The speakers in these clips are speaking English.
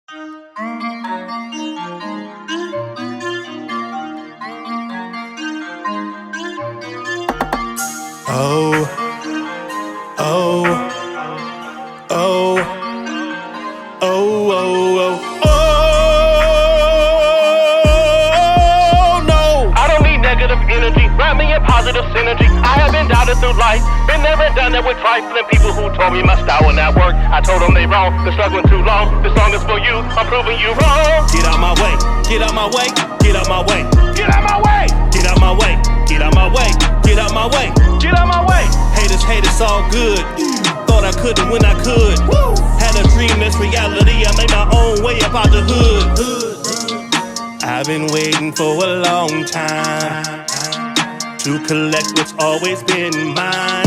Oh, oh, oh, oh, oh, oh, no. I don't need negative energy, wrap me in positive synergy. I have been doubted through life, been there and done that with trifling people who told me my style would not work. I told them they wrong, been struggling too long. This song is for you, I'm proving you wrong. Get out my way, get out my way, get out my way, Get out my way, get out my way, get out my way, get out my way. get out my way. Haters, haters, all good. Thought I couldn't when I could. Had a dream, that's reality. I made my own way up out the hood. I've been waiting for a long time to collect what's always been mine.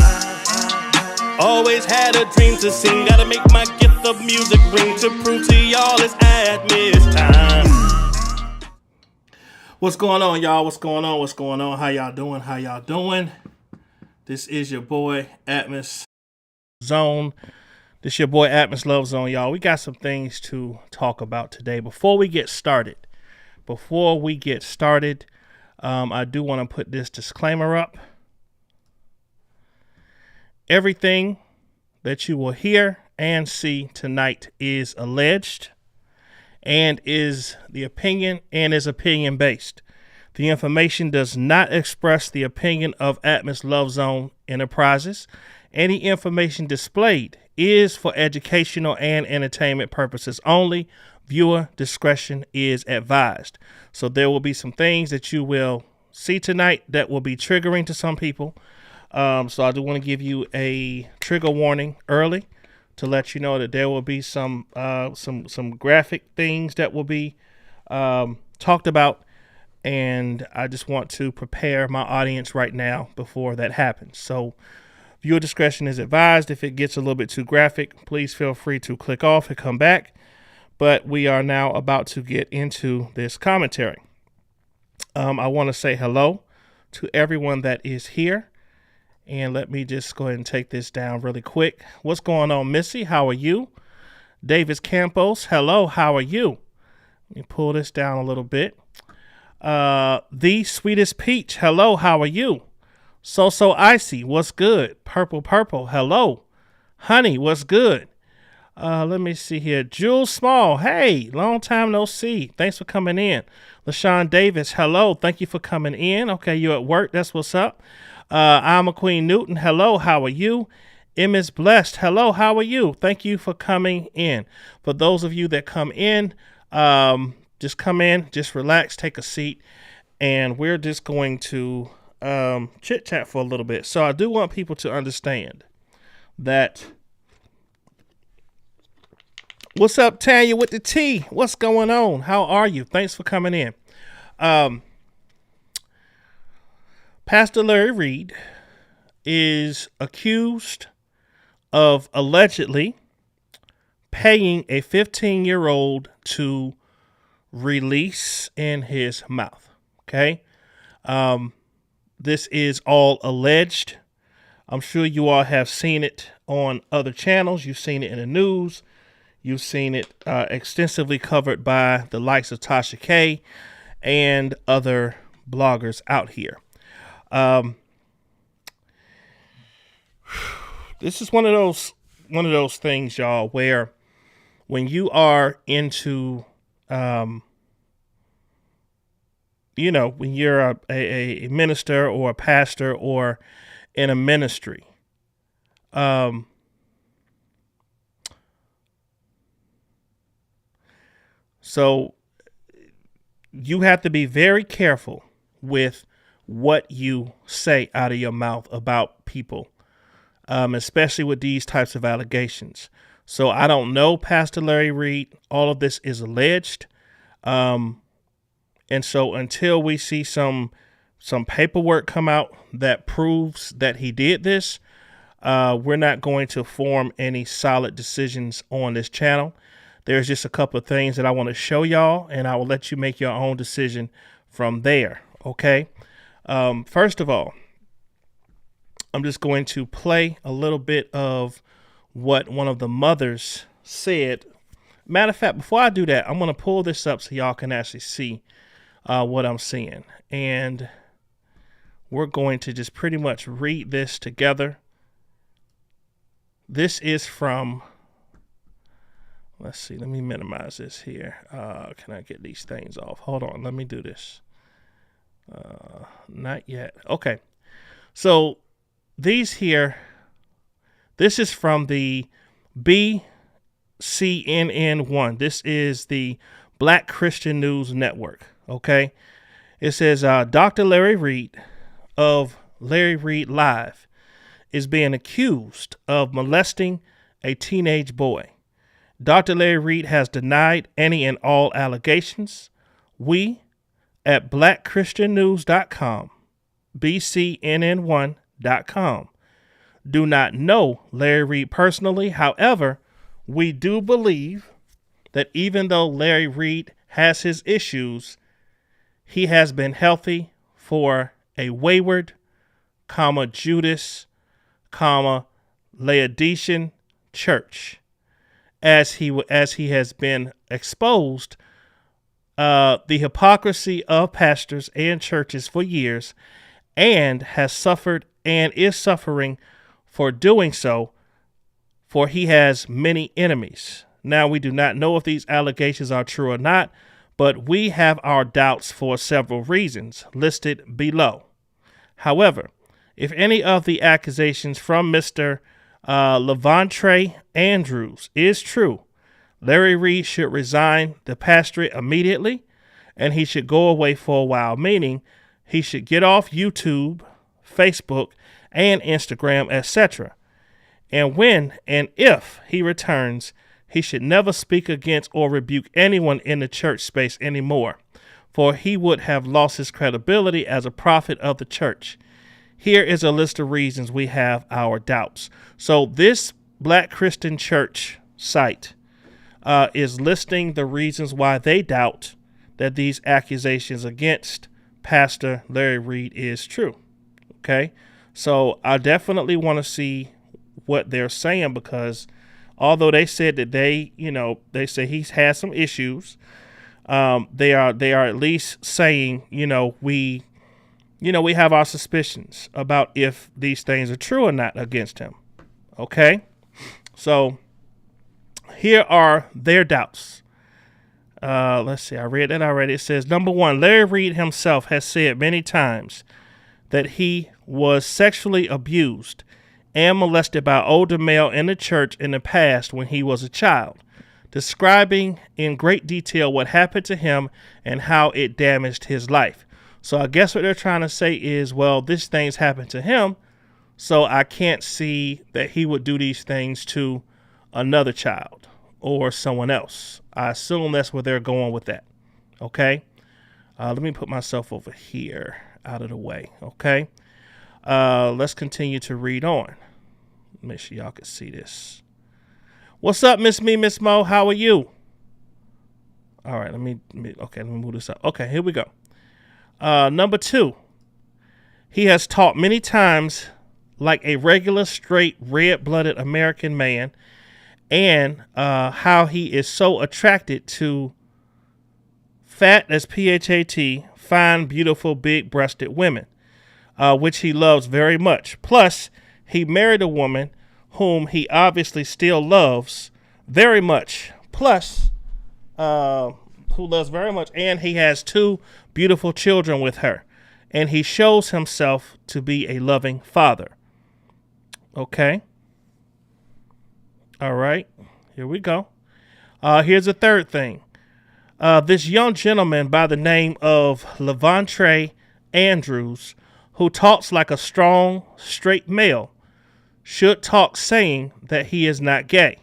Always had a dream to sing. Gotta make my gift of music ring to prove to y'all it's Atmos time. What's going on, y'all? What's going on? What's going on? How y'all doing? How y'all doing? This is your boy Atmos Zone. This your boy Atmos Love Zone, y'all. We got some things to talk about today. Before we get started, I do want to put this disclaimer up. Everything that you will hear and see tonight is alleged and is opinion based. The information does not express the opinion of Atmos Love Zone Enterprises. Any information displayed is for educational and entertainment purposes only. Viewer discretion is advised. So there will be some things that you will see tonight that will be triggering to some people. So I do want to give you a trigger warning early to let you know that there will be some graphic things that will be talked about, and I just want to prepare my audience right now before that happens. So viewer discretion is advised. If it gets a little bit too graphic, please feel free to click off and come back. But we are now about to get into this commentary. I want to say hello to everyone that is here. And let me just go ahead and take this down really quick. What's going on, Missy? How are you? Davis Campos, hello. How are you? Let me pull this down a little bit. The Sweetest Peach, hello. How are you? So Icy, what's good? Purple, hello. Honey, what's good? Let me see here. Jules Small, hey, long time no see. Thanks for coming in. LaShawn Davis, hello. Thank you for coming in. Okay, you at work. That's what's up. I'm a Queen Newton. Hello, how are you? Is Blessed. Hello, how are you? Thank you for coming in. For those of you that come in, just come in, just relax, take a seat, and we're just going to chit chat for a little bit. So I do want people to understand that. What's up, Tanya with the T? What's going on? How are you? Thanks for coming in. Pastor Larry Reid is accused of allegedly paying a 15-year-old to release in his mouth. Okay. This is all alleged. I'm sure you all have seen it on other channels. You've seen it in the news. You've seen it extensively covered by the likes of Tasha K and other bloggers out here. This is one of those things, y'all, where when you are into, when you're a minister or a pastor or in a ministry, so you have to be very careful with what you say out of your mouth about people, especially with these types of allegations. So I don't know, Pastor Larry Reid. All of this is alleged. And so until we see some paperwork come out that proves that he did this, we're not going to form any solid decisions on this channel. There's just a couple of things that I want to show y'all, and I will let you make your own decision from there. Okay. First of all, I'm just going to play a little bit of what one of the mothers said matter of fact, before I do that, I'm going to pull this up so y'all can actually see what I'm seeing. And we're going to just pretty much read this together. This is from, let's see, let me minimize this here. Can I get these things off? Hold on, let me do this. Not yet. Okay. So these here, this is from the BCNN1. This is the Black Christian News Network. Okay. It says, Dr. Larry Reid of Larry Reid Live is being accused of molesting a teenage boy. Dr. Larry Reid has denied any and all allegations. We at blackchristiannews.com, bcnn1.com, do not know Larry Reid personally. However, we do believe that even though Larry Reid has his issues, he has been healthy for a wayward, Judas, Laodicean church, as he has been exposed the hypocrisy of pastors and churches for years, and has suffered and is suffering for doing so, for he has many enemies. Now, we do not know if these allegations are true or not, but we have our doubts for several reasons listed below. However, if any of the accusations from Mr. Levontre Andrews is true, Larry Reid should resign the pastorate immediately, and he should go away for a while, meaning he should get off YouTube, Facebook, and Instagram, etc. And when and if he returns, he should never speak against or rebuke anyone in the church space anymore, for he would have lost his credibility as a prophet of the church. Here is a list of reasons we have our doubts. So this Black Christian Church site is listing the reasons why they doubt that these accusations against Pastor Larry Reid is true. Okay, so I definitely want to see what they're saying, because although they said that they say he's had some issues, they are at least saying, we have our suspicions about if these things are true or not against him. Okay, so here are their doubts. Let's see. I read that already. It says, number one, Larry Reid himself has said many times that he was sexually abused and molested by older male in the church in the past when he was a child, describing in great detail what happened to him and how it damaged his life. So I guess what they're trying to say is, well, this thing's happened to him, so I can't see that he would do these things to another child or someone else. I assume that's where they're going with that. Okay. Let me put myself over here out of the way. Okay. Let's continue to read on. Make sure y'all can see this. What's up, Miss Mo? How are you? All right. Let me move this up. Okay. Here we go. Number two, he has talked many times like a regular, straight, red-blooded American man, and how he is so attracted to fat, as PHAT, fine, beautiful, big-breasted women, which he loves very much. Plus, he married a woman whom he obviously still loves very much. Plus, who loves very much, and he has 2 beautiful children with her, and he shows himself to be a loving father. Okay. All right, here we go. Here's a third thing. This young gentleman by the name of Levontre Andrews, who talks like a strong, straight male, should talk saying that he is not gay.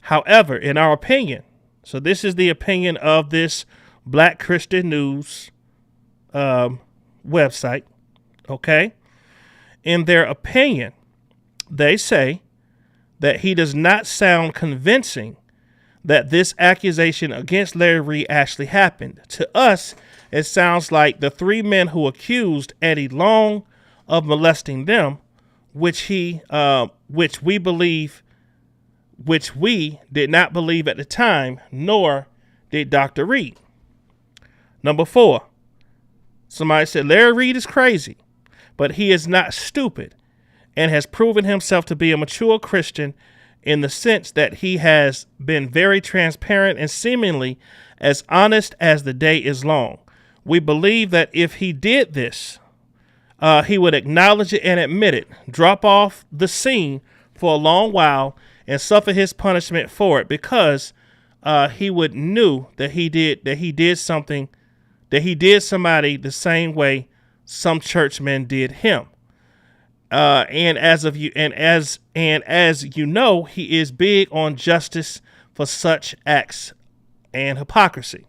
However, in our opinion, so this is the opinion of this Black Christian News website, okay? In their opinion, they say that he does not sound convincing that this accusation against Larry Reid actually happened. To us, it sounds like the 3 men who accused Eddie Long of molesting them, which we believe which we did not believe at the time, nor did Dr. Reid. Number 4, somebody said Larry Reid is crazy, but he is not stupid and has proven himself to be a mature Christian in the sense that he has been very transparent and seemingly as honest as the day is long. We believe that if he did this, he would acknowledge it and admit it, drop off the scene for a long while and suffer his punishment for it, because he would knew that he did somebody the same way some churchmen did him. And as you know, he is big on justice for such acts and hypocrisy.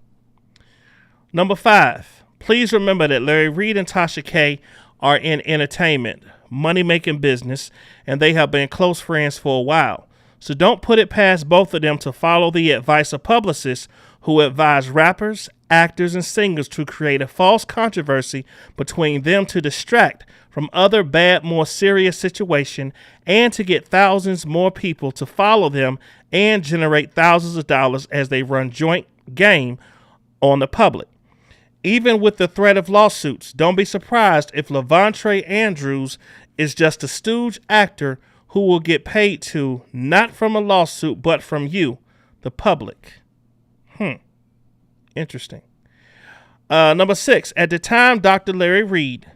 Number 5, please remember that Larry Reid and Tasha K are in entertainment, money-making business, and they have been close friends for a while. So don't put it past both of them to follow the advice of publicists who advise rappers, actors, and singers to create a false controversy between them to distract from other bad, more serious situation, and to get thousands more people to follow them and generate thousands of dollars as they run joint game on the public. Even with the threat of lawsuits, don't be surprised if Levante Andrews is just a stooge actor who will get paid to, not from a lawsuit, but from you, the public. Interesting. Number 6, at the time, Dr. Larry Reid,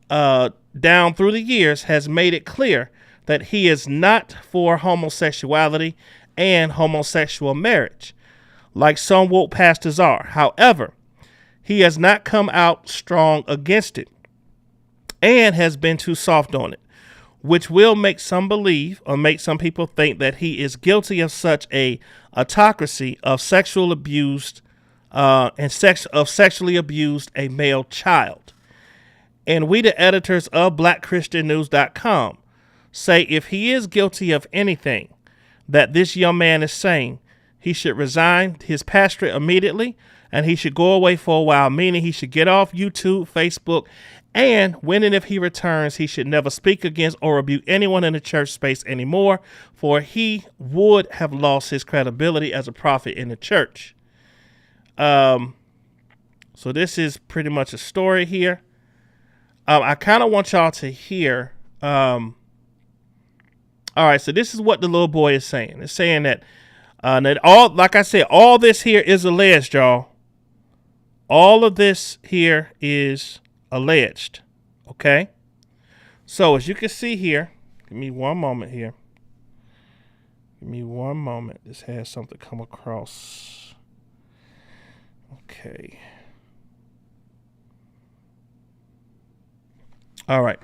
down through the years, has made it clear that he is not for homosexuality and homosexual marriage, like some woke pastors are. However, he has not come out strong against it and has been too soft on it, which will make some believe or make some people think that he is guilty of such a autocracy of sexually abused a male child. And we, the editors of BlackChristianNews.com, say if he is guilty of anything that this young man is saying, he should resign his pastorate immediately, and he should go away for a while, meaning he should get off YouTube, Facebook, and when and if he returns, he should never speak against or rebuke anyone in the church space anymore, for he would have lost his credibility as a prophet in the church. So this is pretty much a story here. I kind of want y'all to hear. All right, so this is what the little boy is saying. It's saying that like I said, all this here is alleged, y'all. All of this here is alleged. Okay. So as you can see here, give me one moment here. Give me one moment. This has something come across. Okay. All right.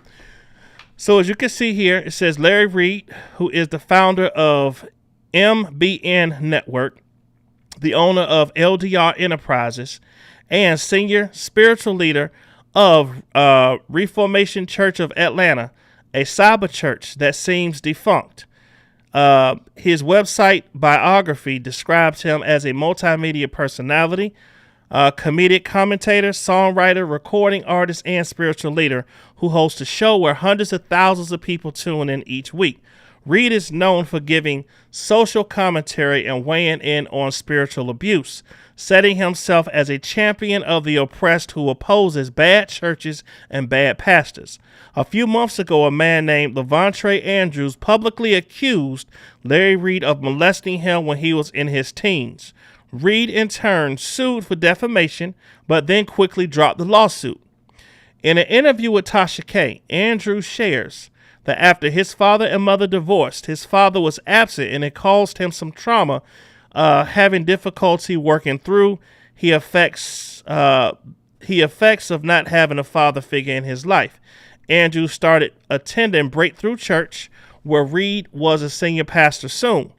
So as you can see here, it says Larry Reid, who is the founder of MBN Network, the owner of LDR Enterprises, and senior spiritual leader of Reformation Church of Atlanta, a cyber church that seems defunct. His website biography describes him as a multimedia personality, comedic commentator, songwriter, recording artist, and spiritual leader who hosts a show where hundreds of thousands of people tune in each week. Reid is known for giving social commentary and weighing in on spiritual abuse, setting himself as a champion of the oppressed who opposes bad churches and bad pastors. A few months ago, a man named Levante Andrews publicly accused Larry Reid of molesting him when he was in his teens. Reid, in turn, sued for defamation, but then quickly dropped the lawsuit. In an interview with Tasha K, Andrews shares that after his father and mother divorced, his father was absent and it caused him some trauma, having difficulty working through the effects of not having a father figure in his life. Andrews started attending Breakthrough Church, where Reid was a senior pastor soon.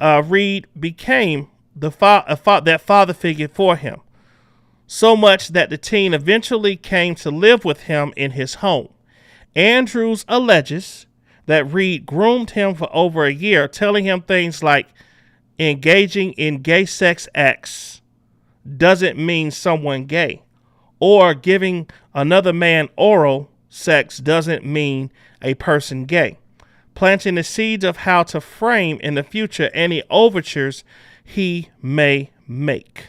Reid became that father figure for him, so much that the teen eventually came to live with him in his home. Andrews alleges that Reid groomed him for over a year, telling him things like engaging in gay sex acts doesn't mean someone gay, or giving another man oral sex doesn't mean a person gay. planting the seeds of how to frame in the future any overtures he may make.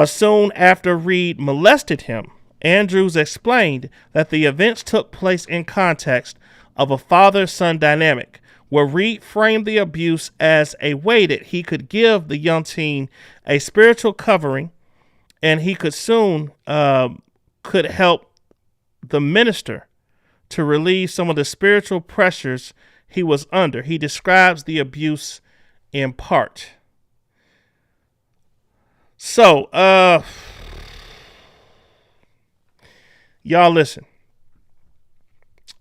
Soon after Reid molested him, Andrews explained that the events took place in context of a father-son dynamic, where Reid framed the abuse as a way that he could give the young teen a spiritual covering, and he could soon could help the minister to relieve some of the spiritual pressures he was under. He describes the abuse in part. So, y'all listen.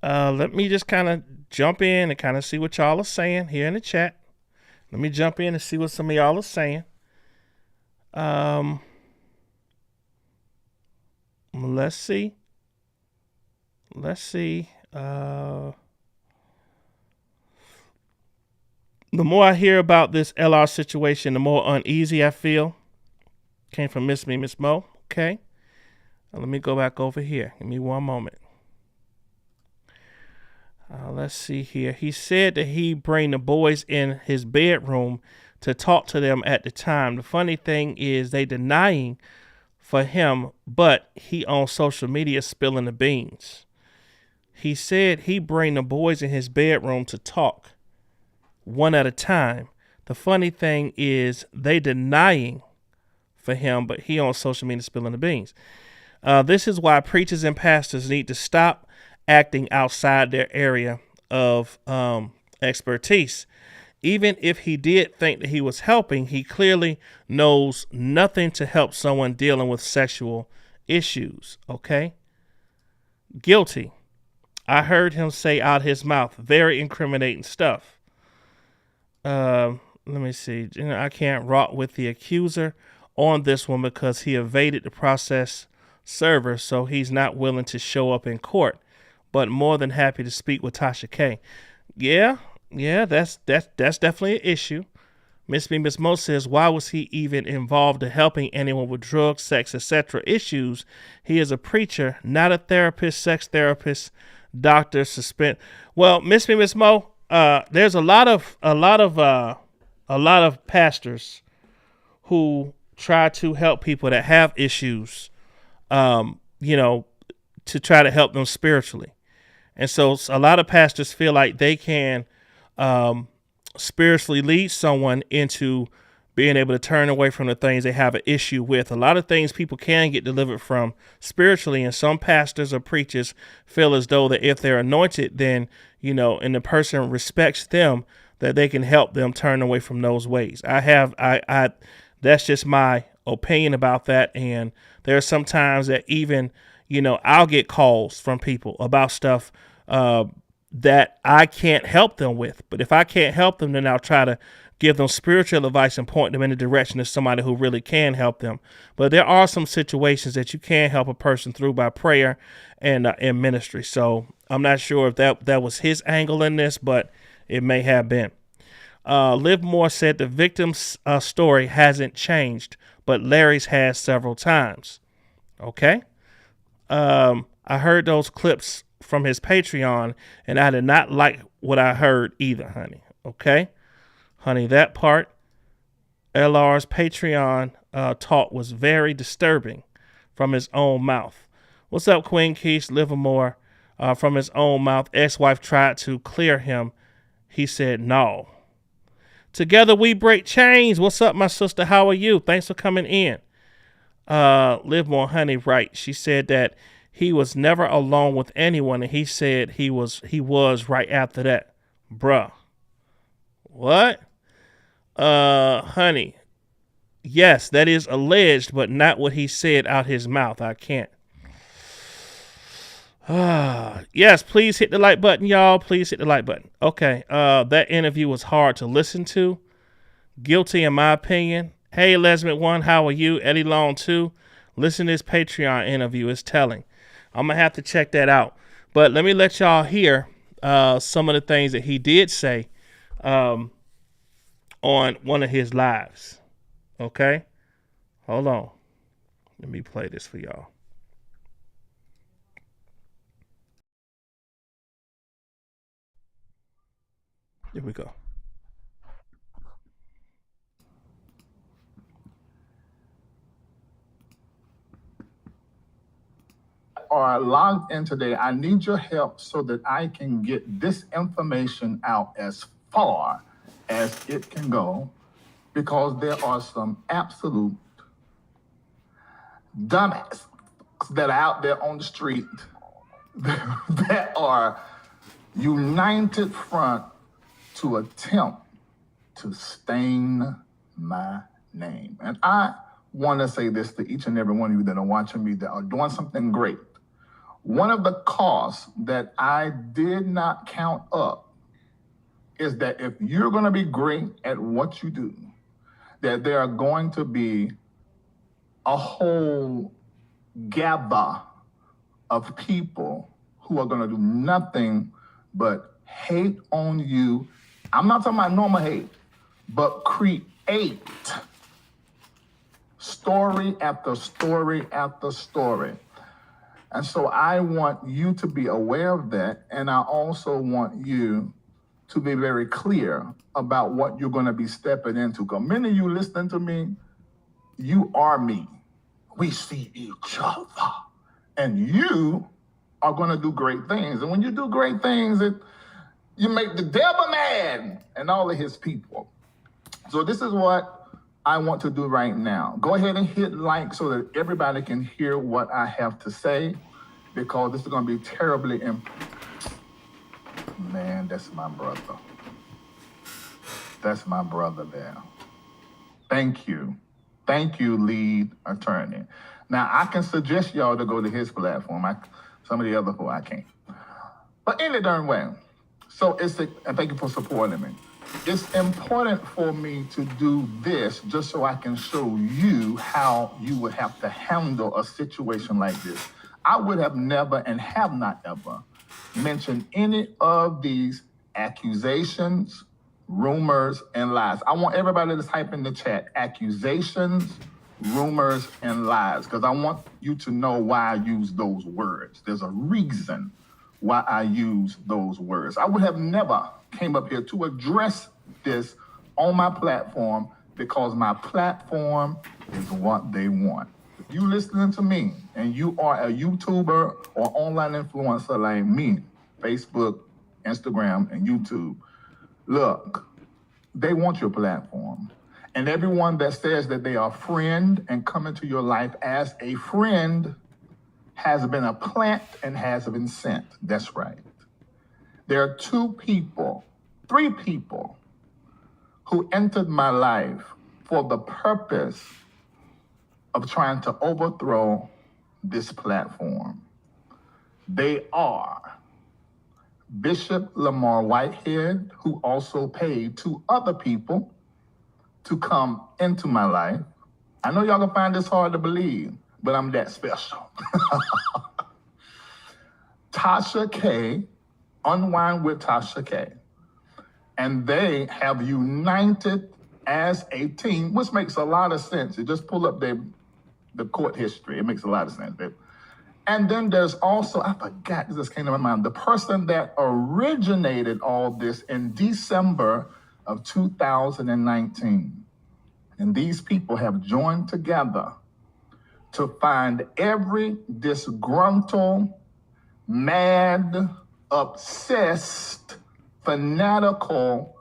Let me just kind of jump in and kind of see what y'all are saying here in the chat. Let me jump in and see what some of y'all are saying. Let's see. The more I hear about this LR situation, the more uneasy I feel. Came from Miss Mo. Okay. Now let me go back over here. Give me one moment. Let's see here. He said that he bring the boys in his bedroom to talk to them at the time. The funny thing is they denying for him, but he on social media spilling the beans. He said he bring the boys in his bedroom to talk one at a time. The funny thing is they denying for him, but he on social media spilling the beans. This is why preachers and pastors need to stop acting outside their area of expertise. Even if he did think that he was helping, he clearly knows nothing to help someone dealing with sexual issues. Okay? Guilty. I heard him say out his mouth very incriminating stuff. Let me see. I can't rock with the accuser on this one because he evaded the process server, so he's not willing to show up in court, but more than happy to speak with Tasha K. Yeah, that's definitely an issue. Miss Mo says, why was he even involved in helping anyone with drugs, sex, etc. issues? He is a preacher, not a therapist, sex therapist, doctor, suspend. Well, Miss Mo, there's a lot of pastors who try to help people that have issues, to try to help them spiritually. And so a lot of pastors feel like they can spiritually lead someone into being able to turn away from the things they have an issue with. A lot of things people can get delivered from spiritually, and some pastors or preachers feel as though that if they're anointed, then, and the person respects them, that they can help them turn away from those ways. That's just my opinion about that. And there are some times that even, I'll get calls from people about stuff that I can't help them with. But if I can't help them, then I'll try to give them spiritual advice and point them in the direction of somebody who really can help them. But there are some situations that you can help a person through by prayer and ministry. So I'm not sure if that was his angle in this, but it may have been. Liv Moore said the victim's story hasn't changed, but Larry's has several times. Okay. I heard those clips from his Patreon, and I did not like what I heard either, honey. Okay. Honey, that part, LR's Patreon talk was very disturbing from his own mouth. What's up, Queen Keith? Livermore, from his own mouth. Ex-wife tried to clear him. He said no. Together we break chains. What's up, my sister? How are you? Thanks for coming in. Livermore, honey, right. She said that he was never alone with anyone, and he said he was right after that. Bruh. What? Honey, yes, that is alleged, but not what he said out his mouth. I can't. Yes, please hit the like button, y'all. Please hit the like button. Okay. That interview was hard to listen to. Guilty, in my opinion. Hey, Lesmond 1, how are you? Eddie Long 2. Listen to this Patreon interview. It's telling. I'm going to have to check that out. But let me let y'all hear some of the things that he did say on one of his lives. Okay? Hold on. Let me play this for y'all. Here we go. Are logged in today, I need your help so that I can get this information out as far as it can go, because there are some absolute dumbass that are out there on the street that are united front to attempt to stain my name. And I want to say this to each and every one of you that are watching me that are doing something great. One of the costs that I did not count up is that if you're going to be great at what you do, that there are going to be a whole gather of people who are going to do nothing but hate on you. I'm not talking about normal hate, but create story after story after story. And so I want you to be aware of that. And I also want you to be very clear about what you're going to be stepping into. Because many of you listening to me, you are me. We see each other. And you are going to do great things. And when you do great things, you make the devil mad and all of his people. So this is what I want to do right now. Go ahead and hit like so that everybody can hear what I have to say, because this is going to be terribly important. Man, that's my brother. That's my brother there. Thank you. Thank you, lead attorney. Now, I can suggest y'all to go to his platform. Some of the other people I can't. But any darn way. So and thank you for supporting me. It's important for me to do this just so I can show you how you would have to handle a situation like this. I would have never and have not ever mentioned any of these accusations, rumors, and lies. I want everybody to type in the chat, accusations, rumors, and lies, because I want you to know why I use those words. There's a reason why I use those words. I would have never came up here to address this on my platform, because my platform is what they want. If you listening to me and you are a YouTuber or online influencer like me, Facebook, Instagram, and YouTube, look, they want your platform. And everyone that says that they are a friend and come into your life as a friend has been a plant and has been sent. That's right. There are three people who entered my life for the purpose of trying to overthrow this platform. They are Bishop Lamar Whitehead, who also paid 2 other people to come into my life. I know y'all gonna find this hard to believe, but I'm that special. Tasha K, Unwind with Tasha K. And they have united as a team, which makes a lot of sense. You just pull up the court history. It makes a lot of sense. And then there's also, I forgot, this just came to my mind, the person that originated all this in December of 2019. And these people have joined together to find every disgruntled, mad, obsessed, fanatical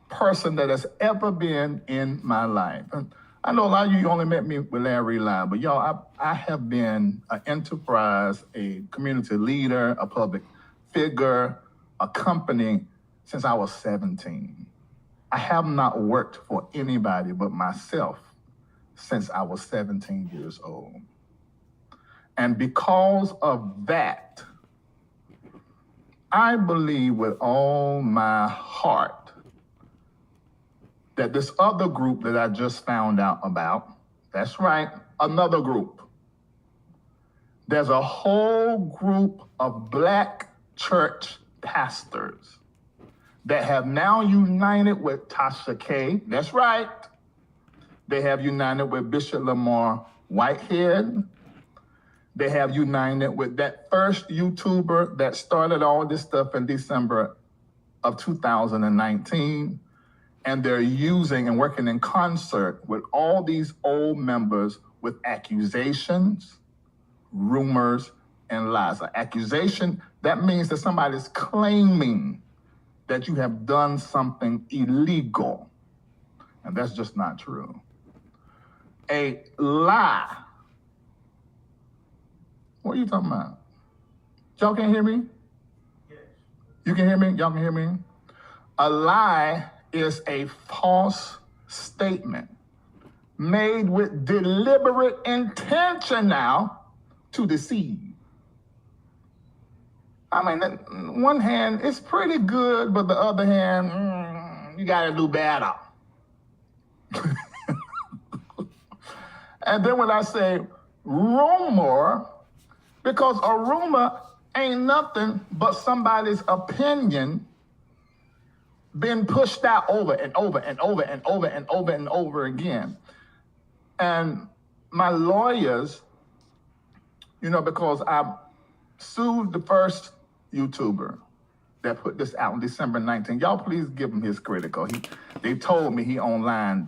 person that has ever been in my life. And I know a lot of you only met me with Larry Live, but y'all, I have been an enterprise, a community leader, a public figure, a company since I was 17. I have not worked for anybody but myself since I was 17 years old. And because of that, I believe with all my heart that this other group that I just found out about, that's right, another group. There's a whole group of Black church pastors that have now united with Tasha K. That's right. They have united with Bishop Lamar Whitehead. They have united with that first YouTuber that started all this stuff in December of 2019, and they're using and working in concert with all these old members with accusations, rumors, and lies. An accusation, that means that somebody's claiming that you have done something illegal, and that's just not true. A lie. What are you talking about? Y'all can't hear me? Yes. You can hear me? Y'all can hear me? A lie is a false statement made with deliberate intention now to deceive. I mean, on one hand, it's pretty good, but the other hand, you gotta do better. And then when I say rumor, because a rumor ain't nothing but somebody's opinion been pushed out over and over and over and over and over and over again. And my lawyers, because I sued the first YouTuber that put this out on December 19th. Y'all please give him his critical. They told me he online.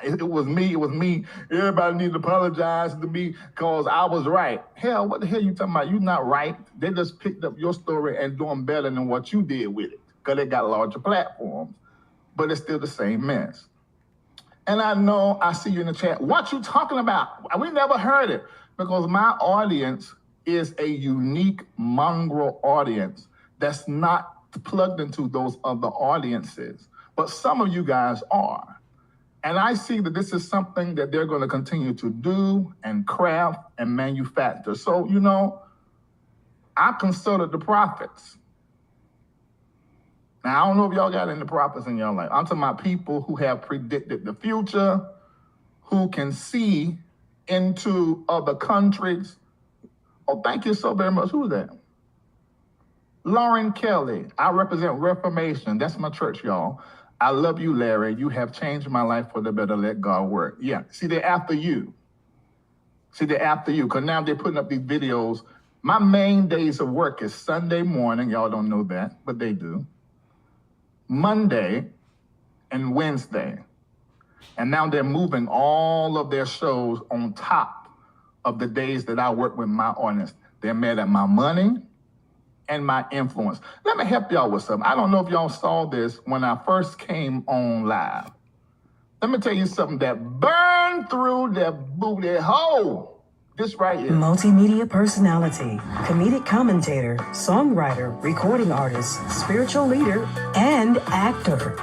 It was me. Everybody needs to apologize to me because I was right. Hell, what the hell you talking about? You not right. They just picked up your story and doing better than what you did with it because they got larger platforms, but it's still the same mess. And I know I see you in the chat. What you talking about? We never heard it because my audience is a unique mongrel audience that's not plugged into those other audiences. But some of you guys are. And I see that this is something that they're going to continue to do and craft and manufacture. So, I consulted the prophets. Now, I don't know if y'all got any prophets in your life. I'm talking about people who have predicted the future, who can see into other countries. Oh, thank you so very much. Who's that? Lauren Kelly. I represent Reformation. That's my church, y'all. I love you, Larry. You have changed my life for the better. Let God work. Yeah. See, they're after you. Because now they're putting up these videos. My main days of work is Sunday morning. Y'all don't know that, but they do. Monday and Wednesday. And now they're moving all of their shows on top of the days that I work with my audience. They're mad at my money and my influence. Let me help y'all with something. I don't know if y'all saw this when I first came on live. Let me tell you something that burned through their booty hole. This right here. Multimedia personality, comedic commentator, songwriter, recording artist, spiritual leader, and actor.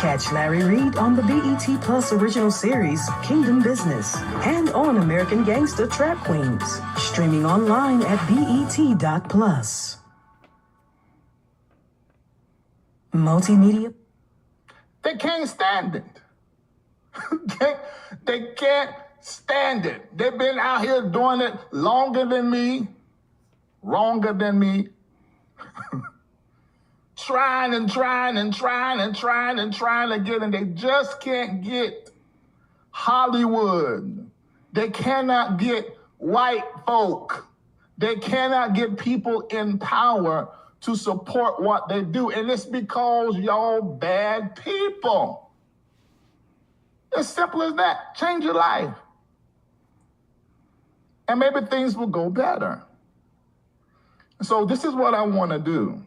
Catch Larry Reid on the BET Plus original series, Kingdom Business, and on American Gangster Trap Queens, streaming online at BET.plus. Multimedia. They can't stand it. They can't stand it. They've been out here doing it longer than me, trying to get, and they just can't get Hollywood. They cannot get white folk. They cannot get people in power to support what they do. And it's because y'all bad people. As simple as that. Change your life. And maybe things will go better. So this is what I want to do.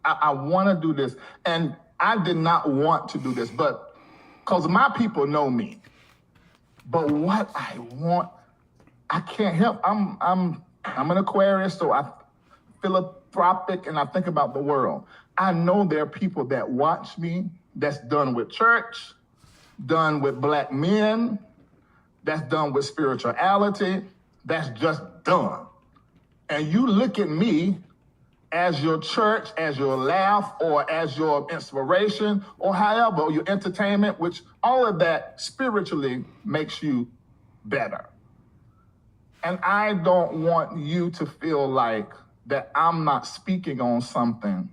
I want to do this. And I did not want to do this, but because my people know me. But what I want, I can't help. I'm an Aquarius, so I philanthropic and I think about the world. I know there are people that watch me that's done with church, done with black men, that's done with spirituality, that's just done. And you look at me as your church, as your laugh, or as your inspiration, or however, your entertainment, which all of that spiritually makes you better. And I don't want you to feel like that I'm not speaking on something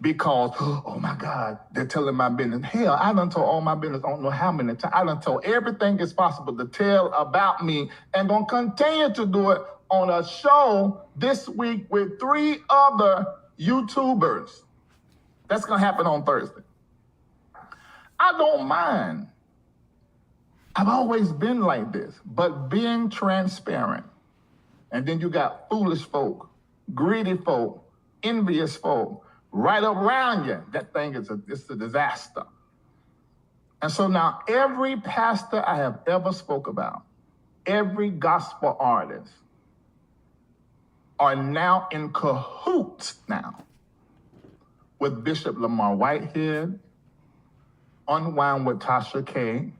because, oh my God, they're telling my business. Hell, I done told all my business, I don't know how many times. I done told everything is possible to tell about me and gonna continue to do it on a show this week with 3 other YouTubers. That's going to happen on Thursday. I don't mind. I've always been like this, but being transparent. And then you got foolish folk, greedy folk, envious folk, right around you. That thing it's a disaster. And so now every pastor I have ever spoke about, every gospel artist are now in cahoots now with Bishop Lamar Whitehead, Unwind with Tasha K,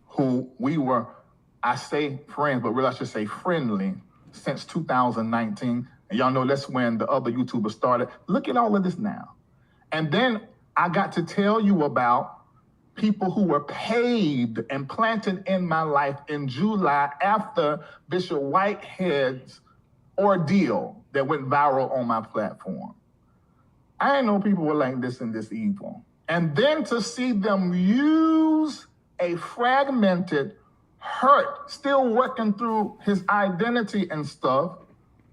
who we were, I say friends, but really I should say friendly since 2019. And y'all know that's when the other YouTubers started. Look at all of this now. And then I got to tell you about people who were paved and planted in my life in July after Bishop Whitehead's ordeal that went viral on my platform. I didn't know people were like this and this evil. And then to see them use a fragmented, hurt, still working through his identity and stuff,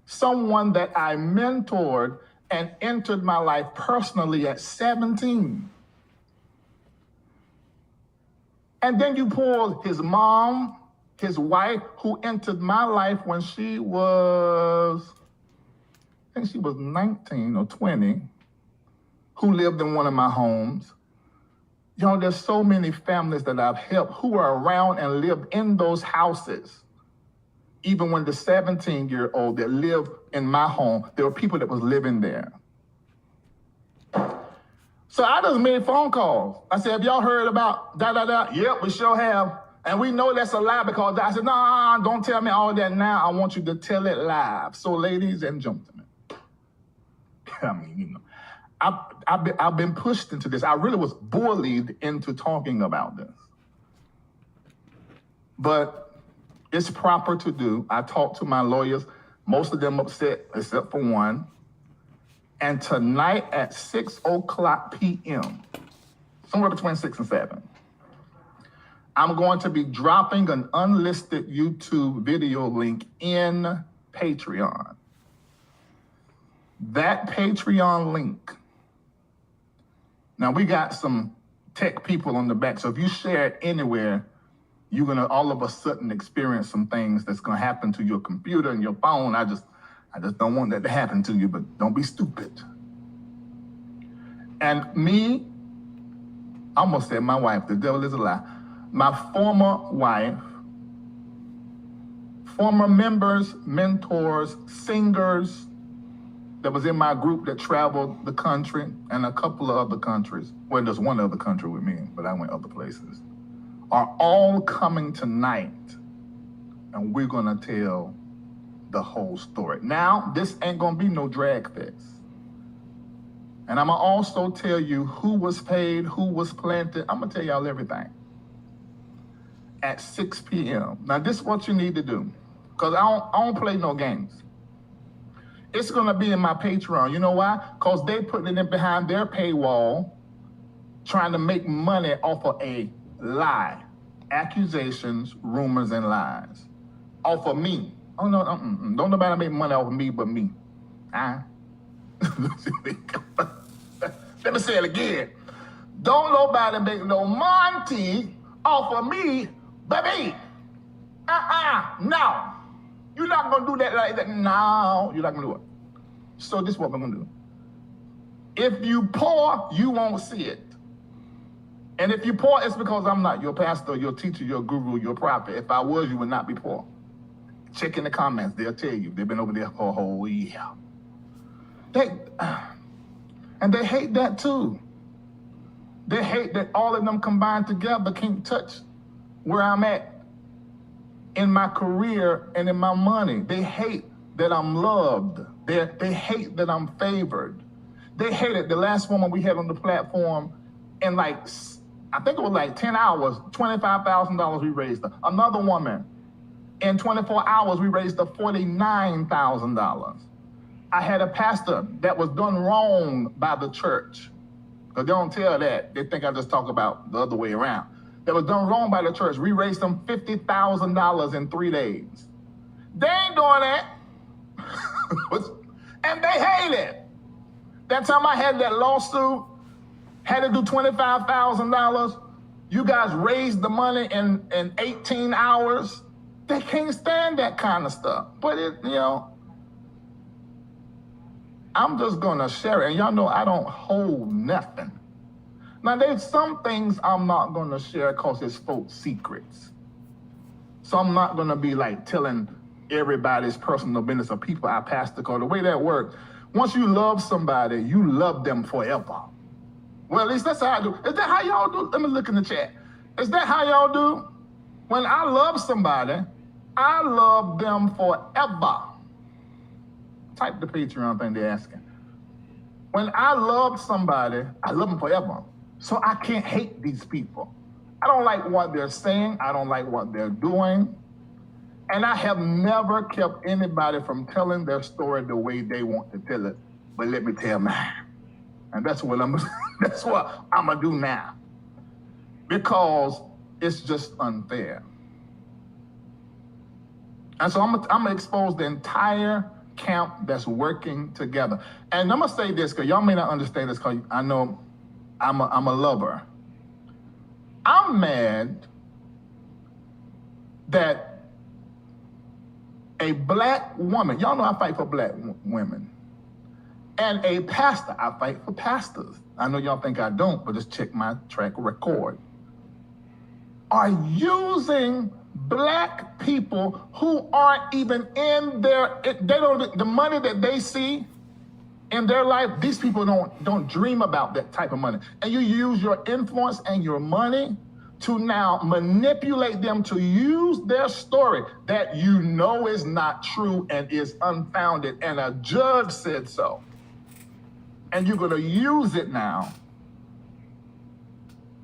someone that I mentored and entered my life personally at 17. And then you pull his mom, his wife, who entered my life when she was, I think she was 19 or 20, who lived in one of my homes. Y'all, there's so many families that I've helped who are around and lived in those houses. Even when the 17-year-old that lived in my home, there were people that was living there. So I just made phone calls. I said, have y'all heard about da-da-da? Yep, we sure have. And we know that's a lie because I said, no, don't tell me all that now. I want you to tell it live. So ladies and gentlemen, I mean, you know, I've been pushed into this. I really was bullied into talking about this. But it's proper to do. I talked to my lawyers, most of them upset except for one. And tonight at 6:00 p.m., somewhere between 6 and 7, I'm going to be dropping an unlisted YouTube video link in Patreon. That Patreon link, now we got some tech people on the back, so if you share it anywhere, you're gonna all of a sudden experience some things that's gonna happen to your computer and your phone. I just don't want that to happen to you, but don't be stupid. And me, I almost said my wife, the devil is a lie. My former wife, former members, mentors, singers that was in my group that traveled the country and a couple of other countries. Well, there's one other country with me, but I went other places, are all coming tonight, and we're gonna tell the whole story. Now, this ain't gonna be no drag fest. And I'm gonna also tell you who was paid, who was planted. I'm gonna tell y'all everything at 6 p.m. Now, this is what you need to do, because I don't play no games. It's gonna be in my Patreon. You know why? Because they putting it in behind their paywall, trying to make money off of a lie, accusations, rumors, and lies, off of me. Oh, no, don't nobody make money off of me but me. Let me say it again. Don't nobody make no money off of me but me. No. You're not going to do that like that. No, you're not going to do it. So this is what we're going to do. If you poor, you won't see it. And if you're poor, it's because I'm not your pastor, your teacher, your guru, your prophet. If I was, you would not be poor. Check in the comments. They'll tell you. They've been over there for a whole year. And they hate that too. They hate that all of them combined together can't touch where I'm at in my career and in my money. They hate that I'm loved. They hate that I'm favored. They hate it. The last woman we had on the platform, in like, I think it was like 10 hours, $25,000 we raised her. Another woman, in 24 hours, we raised her $49,000. I had a pastor that was done wrong by the church, because they don't tell that. They think I just talk about the other way around. That was done wrong by the church. We raised them $50,000 in 3 days. They ain't doing that. And they hate it. That time I had that lawsuit Had to do $25,000. You guys raised the money in 18 hours. They can't stand that kind of stuff. But I'm just gonna share it. And y'all know I don't hold nothing. Now, there's some things I'm not gonna share because it's folks' secrets. So I'm not gonna be like telling everybody's personal business of people I pastor, because the way that works, once you love somebody, you love them forever. Well, at least that's how I do. Is that how y'all do? Let me look in the chat. Is that how y'all do? When I love somebody, I love them forever. Type the Patreon thing they're asking. When I love somebody, I love them forever. So I can't hate these people. I don't like what they're saying. I don't like what they're doing. And I have never kept anybody from telling their story the way they want to tell it. But let me tell mine. And that's what I'm gonna do now. Because it's just unfair. And so I'm gonna expose the entire camp that's working together. And I'm gonna say this, because y'all may not understand this, because I know I'm a lover. I'm mad that a black woman, y'all know I fight for black women, and a pastor, I fight for pastors. I know y'all think I don't, but just check my track record, are using black people who aren't even in the money that they see in their life, these people don't dream about that type of money. And you use your influence and your money to now manipulate them to use their story that you know is not true and is unfounded, and a judge said so. And you're gonna use it now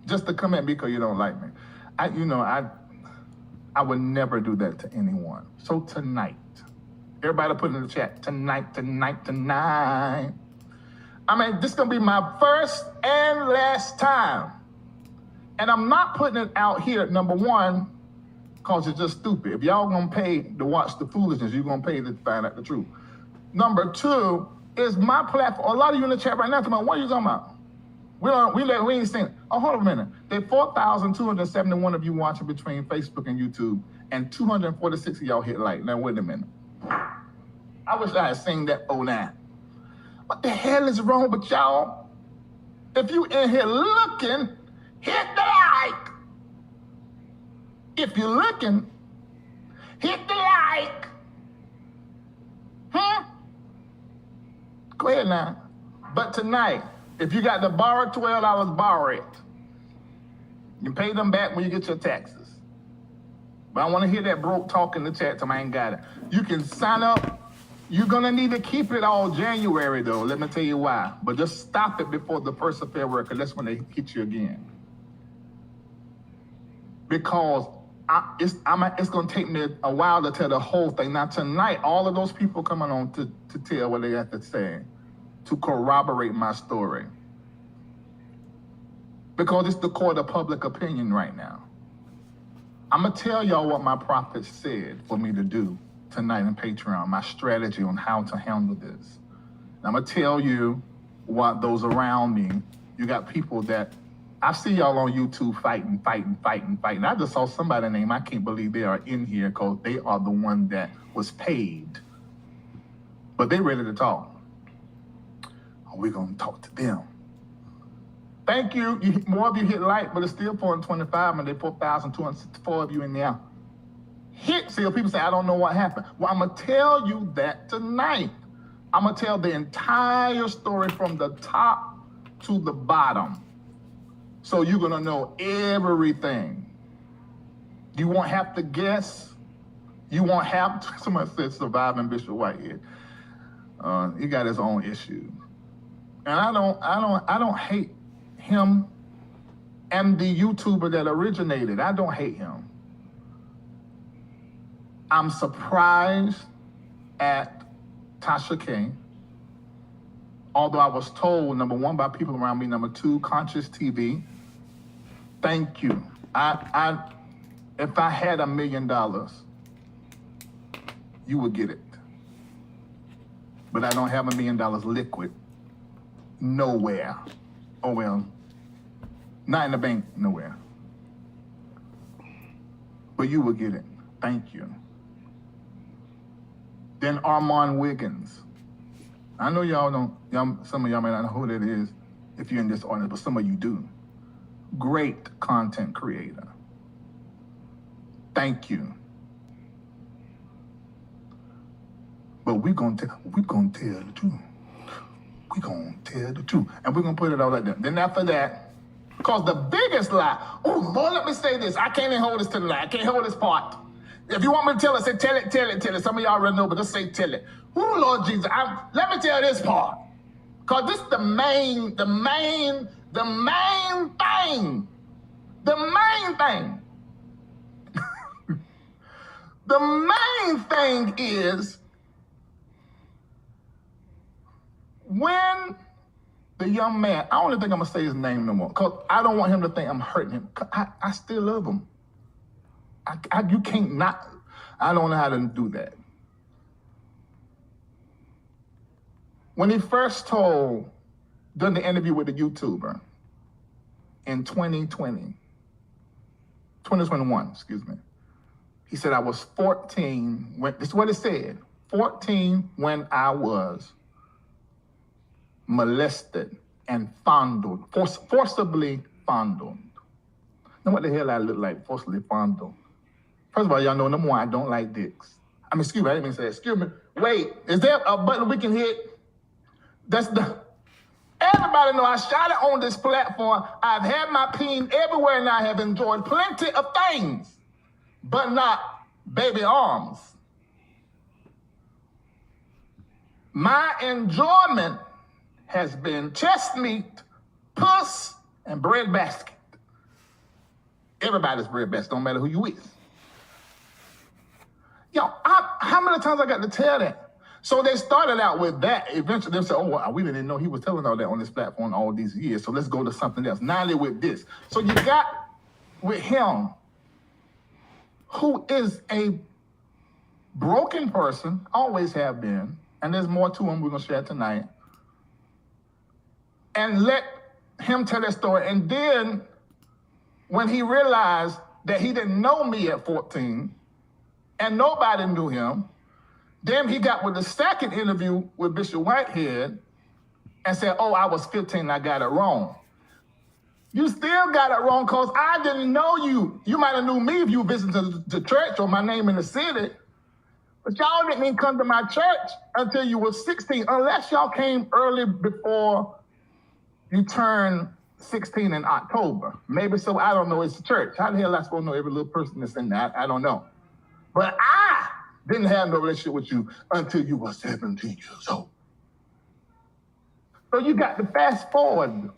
just to come at me because you don't like me. I would never do that to anyone. So tonight, everybody put in the chat, tonight. I mean, this is gonna be my first and last time. And I'm not putting it out here, number one, because it's just stupid. If y'all gonna pay to watch the foolishness, you're gonna pay to find out the truth. Number two, is my platform. A lot of you in the chat right now talking about, what are you talking about? We ain't seen it. Oh, hold on a minute. There are 4,271 of you watching between Facebook and YouTube, and 246 of y'all hit like. Now, wait a minute. I wish I had seen that 09. What the hell is wrong with y'all? If you in here looking, hit the like. If you're looking, hit the like. Go ahead now. But tonight, if you got to borrow $12, borrow it. You pay them back when you get your taxes. But I want to hear that broke talk in the chat till I ain't got it. You can sign up. You're going to need to keep it all January, though. Let me tell you why. But just stop it before the first of February, because that's when they hit you again. Because it's going to take me a while to tell the whole thing. Now, tonight, all of those people coming on to tell what they have to say, to corroborate my story. Because it's the court of public opinion right now. I'm going to tell y'all what my prophet said for me to do tonight in Patreon, my strategy on how to handle this. I'm going to tell you what those around me, you got people that, I see y'all on YouTube fighting. I just saw somebody name, I can't believe they are in here because they are the one that was paid. But they ready to talk. We're going to talk to them. Thank you. More of you hit like, but it's still 425, and there 4,264 of you in there. Hit. See, people say, I don't know what happened. Well, I'm going to tell you that tonight. I'm going to tell the entire story from the top to the bottom. So you're going to know everything. You won't have to guess. You won't have to. Somebody said surviving Bishop Whitehead. He got his own issues. And I don't hate him and the YouTuber that originated. I don't hate him. I'm surprised at Tasha K. Although I was told, number one, by people around me, number two, Conscious TV. Thank you. If I had $1 million, you would get it. But I don't have $1 million liquid nowhere. Oh, well, Not in the bank, nowhere. But you will get it. Thank you. Then Armand Wiggins. I know some of y'all may not know who that is if you're in this audience, but some of you do. Great content creator. Thank you. But we're gonna tell the truth. We're gonna tell the truth. And we're gonna put it all like that. Then after that, because the biggest lie, oh Lord, let me say this. I can't even hold this to the lie. I can't hold this part. If you want me to tell it, say tell it. Some of y'all already know, but just say tell it. Oh Lord Jesus, let me tell this part. Because this is the main thing. The main thing. The main thing is when the young man, I don't even think I'm gonna say his name no more, because I don't want him to think I'm hurting him. I still love him. You can't not, I don't know how to do that. When he first done the interview with the YouTuber in 2021, he said, I was 14, this is what it said, 14 when I was molested and fondled, forcibly fondled. Now what the hell I look like, forcibly fondled? First of all, y'all know, number one, I don't like dicks. Excuse me, I didn't mean to say that. Excuse me. Wait, is there a button we can hit? Everybody know I shot it on this platform. I've had my peen everywhere and I have enjoyed plenty of things, but not baby arms. My enjoyment has been chest meat, puss, and bread basket. Everybody's bread basket, don't matter who you is. Yo, how many times I got to tell that? So they started out with that. Eventually they said, oh, well, we didn't know he was telling all that on this platform all these years, so let's go to something else. Now they're with this. So you got with him, who is a broken person, always have been, and there's more to him we're going to share tonight, and let him tell that story. And then when he realized that he didn't know me at 14 and nobody knew him, then he got with the second interview with Bishop Whitehead and said, oh, I was 15, I got it wrong. You still got it wrong because I didn't know you. You might have knew me if you visited the church or my name in the city, but y'all didn't even come to my church until you were 16, unless y'all came early before you turned 16 in October. Maybe so, I don't know, it's the church. How the hell am I supposed to know every little person that's in that? I don't know. But I didn't have no relationship with you until you were 17 years old. So you got to fast forward.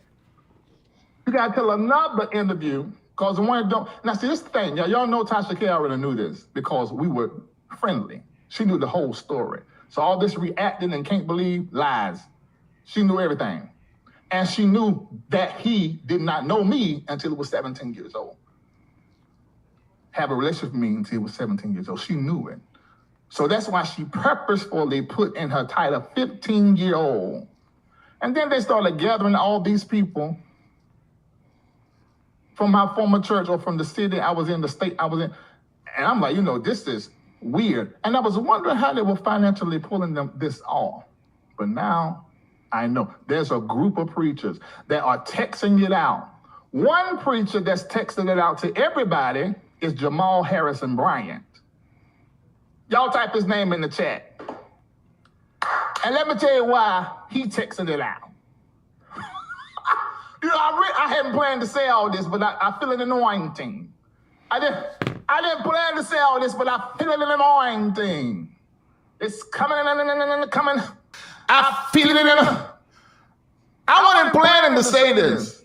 You got to tell another interview, because the one don't. Now see, this thing, y'all know Tasha K already knew this because we were friendly. She knew the whole story. So all this reacting and can't believe lies. She knew everything. And she knew that he did not know me until he was 17 years old. Have a relationship with me until he was 17 years old. She knew it. So that's why she purposefully put in her title 15-year-old. And then they started gathering all these people from my former church or from the city I was in, the state I was in. And I'm like, this is weird. And I was wondering how they were financially pulling this off. But now I know there's a group of preachers that are texting it out. One preacher that's texting it out to everybody is Jamal Harrison Bryant. Y'all type his name in the chat. And let me tell you why he texted it out. I hadn't planned to say all this, but I feel an anointing. I didn't plan to say all this, but I feel an anointing. It's coming. I feel it. I wasn't planning to say this.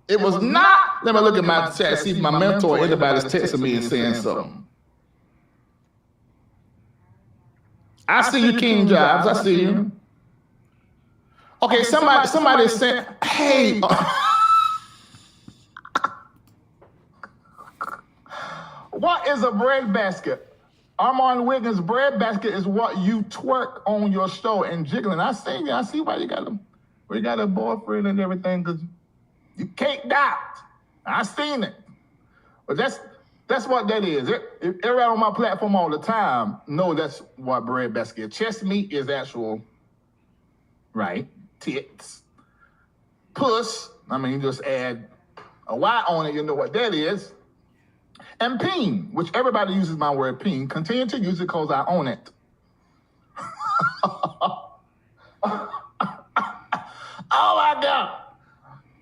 It was not. Let me look at my chat, see if my mentor or anybody's texting me and saying something. I see you, King Jobs. I see you. Okay, somebody said, hey. What is a bread basket? Armand Wiggins' bread basket is what you twerk on your show and jiggling. I see why you got a boyfriend and everything, because You caked out. I seen it. But that's what that is. Everybody on my platform all the time know that's what bread basket is. Chest meat is actual, right, tits. Puss, I mean, you just add a Y on it, you know what that is. And peen, which everybody uses my word peen. Continue to use it because I own it. Oh my God.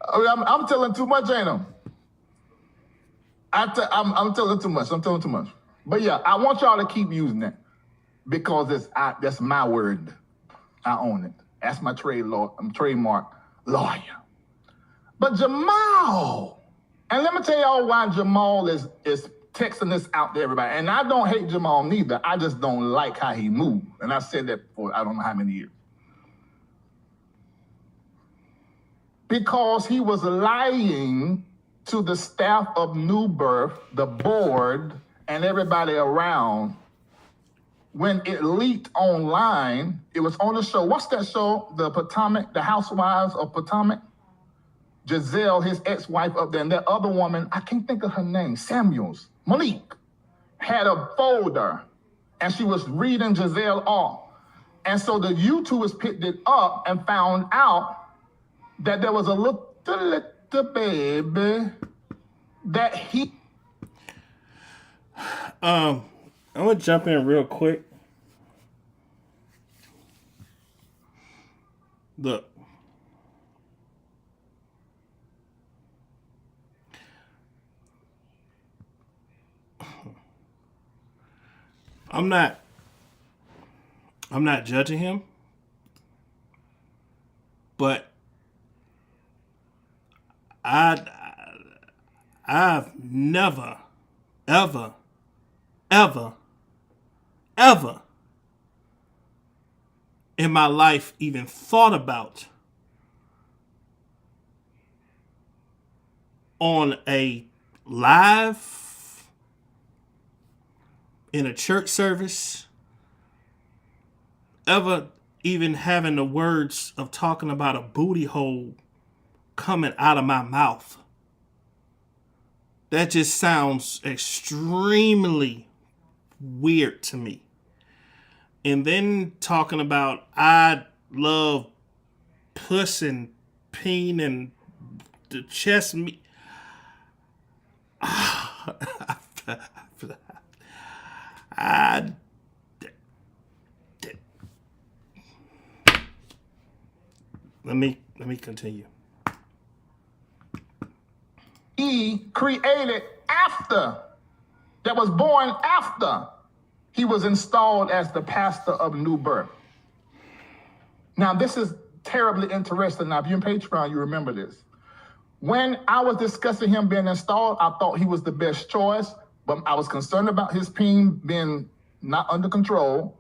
I'm telling too much, ain't I? I'm telling too much. I'm telling too much. But yeah, I want y'all to keep using that because that's my word. I own it. That's my trademark lawyer. But Jamal, and let me tell y'all why Jamal is texting this out to everybody. And I don't hate Jamal neither. I just don't like how he moved. And I said that for I don't know how many years. Because he was lying to the staff of New Birth, the board, and everybody around. When it leaked online, it was on the show. What's that show? The Potomac, the Housewives of Potomac? Giselle, his ex-wife up there, and that other woman, I can't think of her name, Samuels, Malik, had a folder, and she was reading Giselle off. And so the YouTubers picked it up and found out that there was a little baby that he... I'm gonna jump in real quick. Look. I'm not judging him, but I've never, ever in my life even thought about on a live in a church service, ever even having the words of talking about a booty hole coming out of my mouth. That just sounds extremely weird to me. And then talking about I love puss and peen and the chest meat. Let me continue. He created after, that was born after he was installed as the pastor of New Birth. Now, this is terribly interesting. Now, if you're in Patreon, you remember this. When I was discussing him being installed, I thought he was the best choice, but I was concerned about his peen being not under control.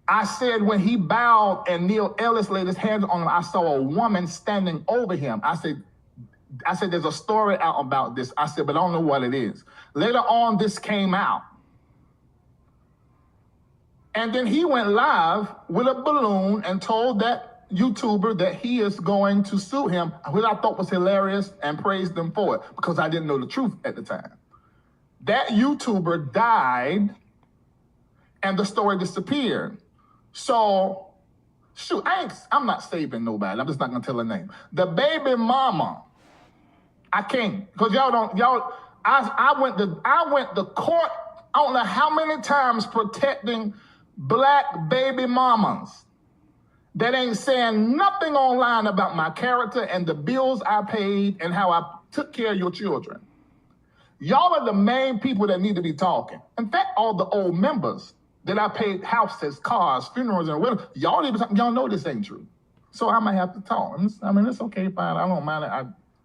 I said when he bowed and Neil Ellis laid his hands on him, I saw a woman standing over him. I said, there's a story out about this. I said, but I don't know what it is. Later on, this came out. And then he went live with a balloon and told that YouTuber that he is going to sue him, which I thought was hilarious, and praised them for it because I didn't know the truth at the time. That YouTuber died and the story disappeared. So, shoot, I'm not saving nobody. I'm just not gonna tell her name. The baby mama, I can't, because I went to court, I don't know how many times protecting black baby mamas that ain't saying nothing online about my character and the bills I paid and how I took care of your children. Y'all are the main people that need to be talking. In fact, all the old members that I paid houses, cars, funerals, and whatever, y'all need to be talking. Y'all know this ain't true. So I might have to talk. I mean, it's okay, fine. I don't mind it.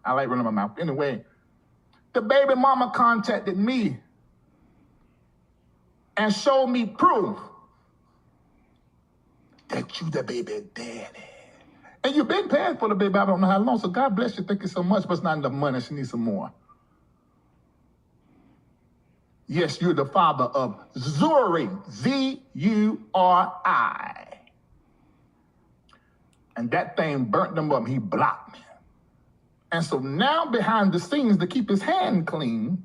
I like running my mouth. Anyway, the baby mama contacted me and showed me proof that you the baby daddy. And you've been paying for the baby, I don't know how long, so God bless you, thank you so much, but it's not enough money, she needs some more. Yes, you're the father of Zuri, Z-U-R-I. And that thing burnt them up, he blocked me. And so now behind the scenes to keep his hand clean,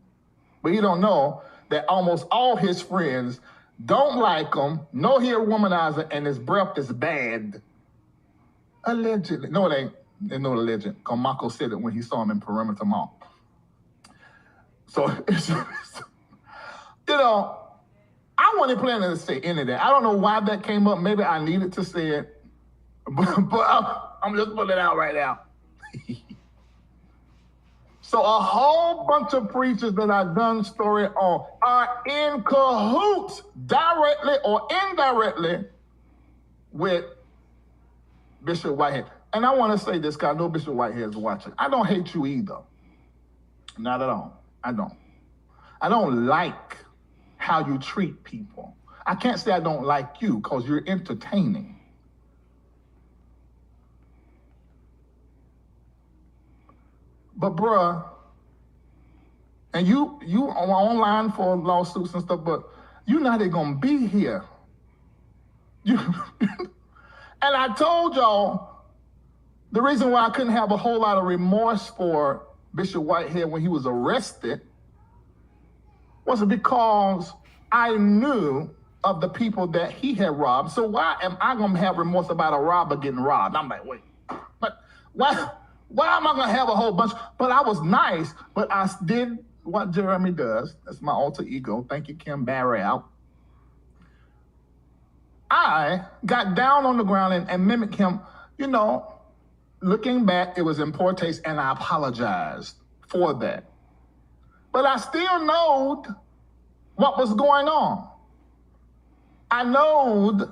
but he don't know that almost all his friends don't like him, know he a womanizer, and his breath is bad. Allegedly. No, it ain't. They know the legend. Because Marco said it when he saw him in Perimeter Mall. So, you know, I wasn't planning to say any of that. I don't know why that came up. Maybe I needed to say it. But I'm just putting it out right now. So a whole bunch of preachers that I've done story on are in cahoots, directly or indirectly, with Bishop Whitehead. And I want to say this, because I know Bishop Whitehead is watching. I don't hate you either. Not at all. I don't. I don't like how you treat people. I can't say I don't like you, because you're entertaining. But bruh, and you are online for lawsuits and stuff, but you're not even gonna be here. And I told y'all the reason why I couldn't have a whole lot of remorse for Bishop Whitehead when he was arrested was because I knew of the people that he had robbed. So why am I gonna have remorse about a robber getting robbed? I'm like, wait, but why am I gonna have a whole bunch? But I was nice, but I did what Jeremy does. That's my alter ego. Thank you, Kim Barrett. I got down on the ground and mimicked him. You know, looking back, it was in poor taste, and I apologized for that. But I still knowed what was going on. I knowed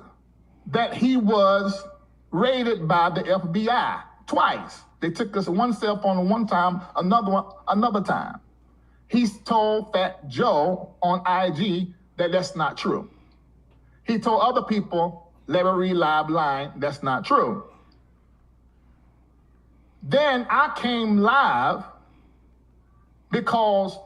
that he was raided by the FBI twice. They took us one cell phone one time, another time. He's told Fat Joe on IG that that's not true. He told other people, Larry Reid live line, that's not true. Then I came live because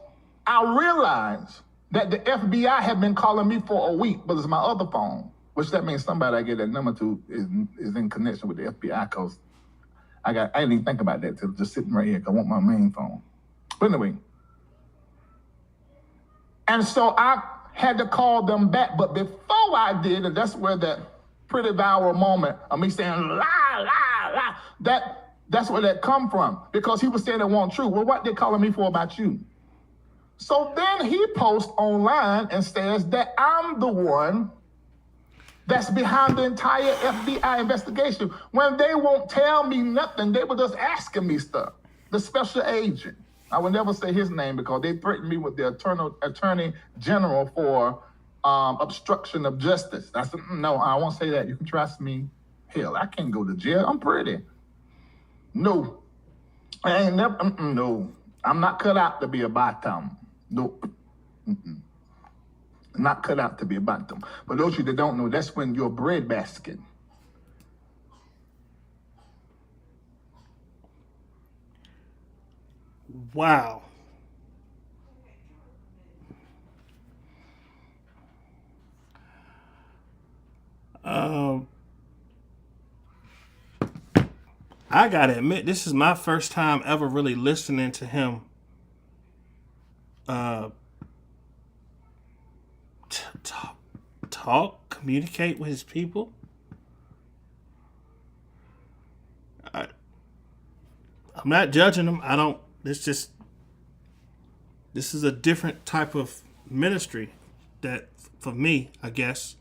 I realized that the FBI had been calling me for a week, but it's my other phone, which that means somebody I get that number to is in connection with the FBI, because I didn't even think about that till just sitting right here, because I want my main phone. But anyway. And so I had to call them back. But before I did, and that's where that pretty viral moment of me saying, la, la, la, that's where that come from. Because he was saying it wasn't true. Well, what they calling me for about you? So then he posts online and says that I'm the one that's behind the entire FBI investigation. When they won't tell me nothing, they were just asking me stuff. The special agent, I will never say his name because they threatened me with the attorney general for obstruction of justice. I said, no, I won't say that. You can trust me. Hell, I can't go to jail. I'm pretty. No, I ain't never, no. I'm not cut out to be a bottom. Nope. Not cut out to be a bottom. But those of you that don't know, that's when your bread basket. Wow. I gotta admit, this is my first time ever really listening to him talk, communicate with his people. I'm not judging him. This is a different type of ministry that, for me, I guess,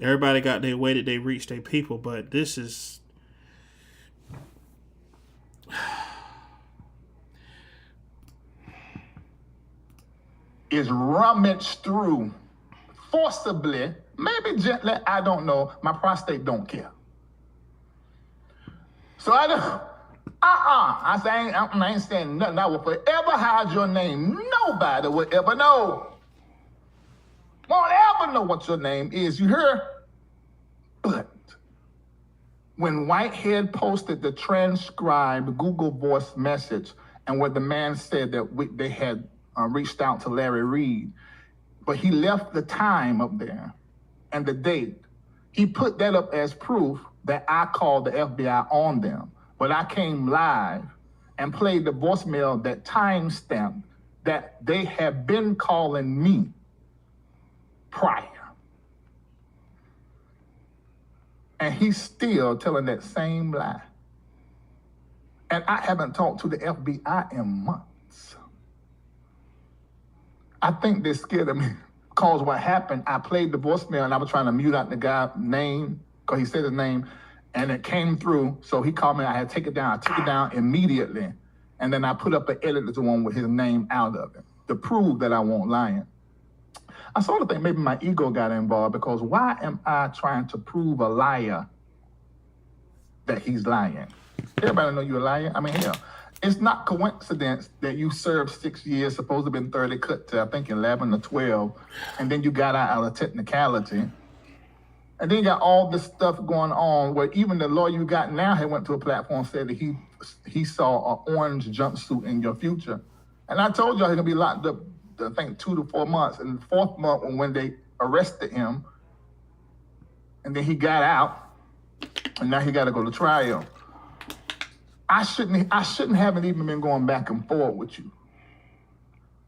everybody got their way that they reach their people, but this is rummaged through forcibly, maybe gently, I don't know. My prostate don't care. So I don't, I ain't saying nothing. I will forever hide your name. Nobody will ever know. Won't ever know what your name is, you hear? But when Whitehead posted the transcribed Google Voice message and where the man said that they had reached out to Larry Reid, but he left the time up there and the date. He put that up as proof that I called the FBI on them. But I came live and played the voicemail that timestamped that they have been calling me prior. And he's still telling that same lie. And I haven't talked to the FBI in months. I think they're scared of me because what happened, I played the voicemail and I was trying to mute out the guy's name because he said his name and it came through. So he called me, I had to take it down. I took it down immediately. And then I put up an edited one with his name out of it to prove that I won't lying. I sort of think maybe my ego got involved because why am I trying to prove a liar that he's lying? Everybody know you're a liar. I mean, hell, it's not coincidence that you served 6 years, supposed to have been 30, cut to I think 11 or 12, and then you got out of technicality. And then you got all this stuff going on where even the lawyer you got now had went to a platform and said that he saw an orange jumpsuit in your future. And I told y'all he's gonna be locked up, I think 2 to 4 months. And the 4th month when they arrested him, and then he got out, and now he gotta go to trial. I shouldn't haven't even been going back and forth with you.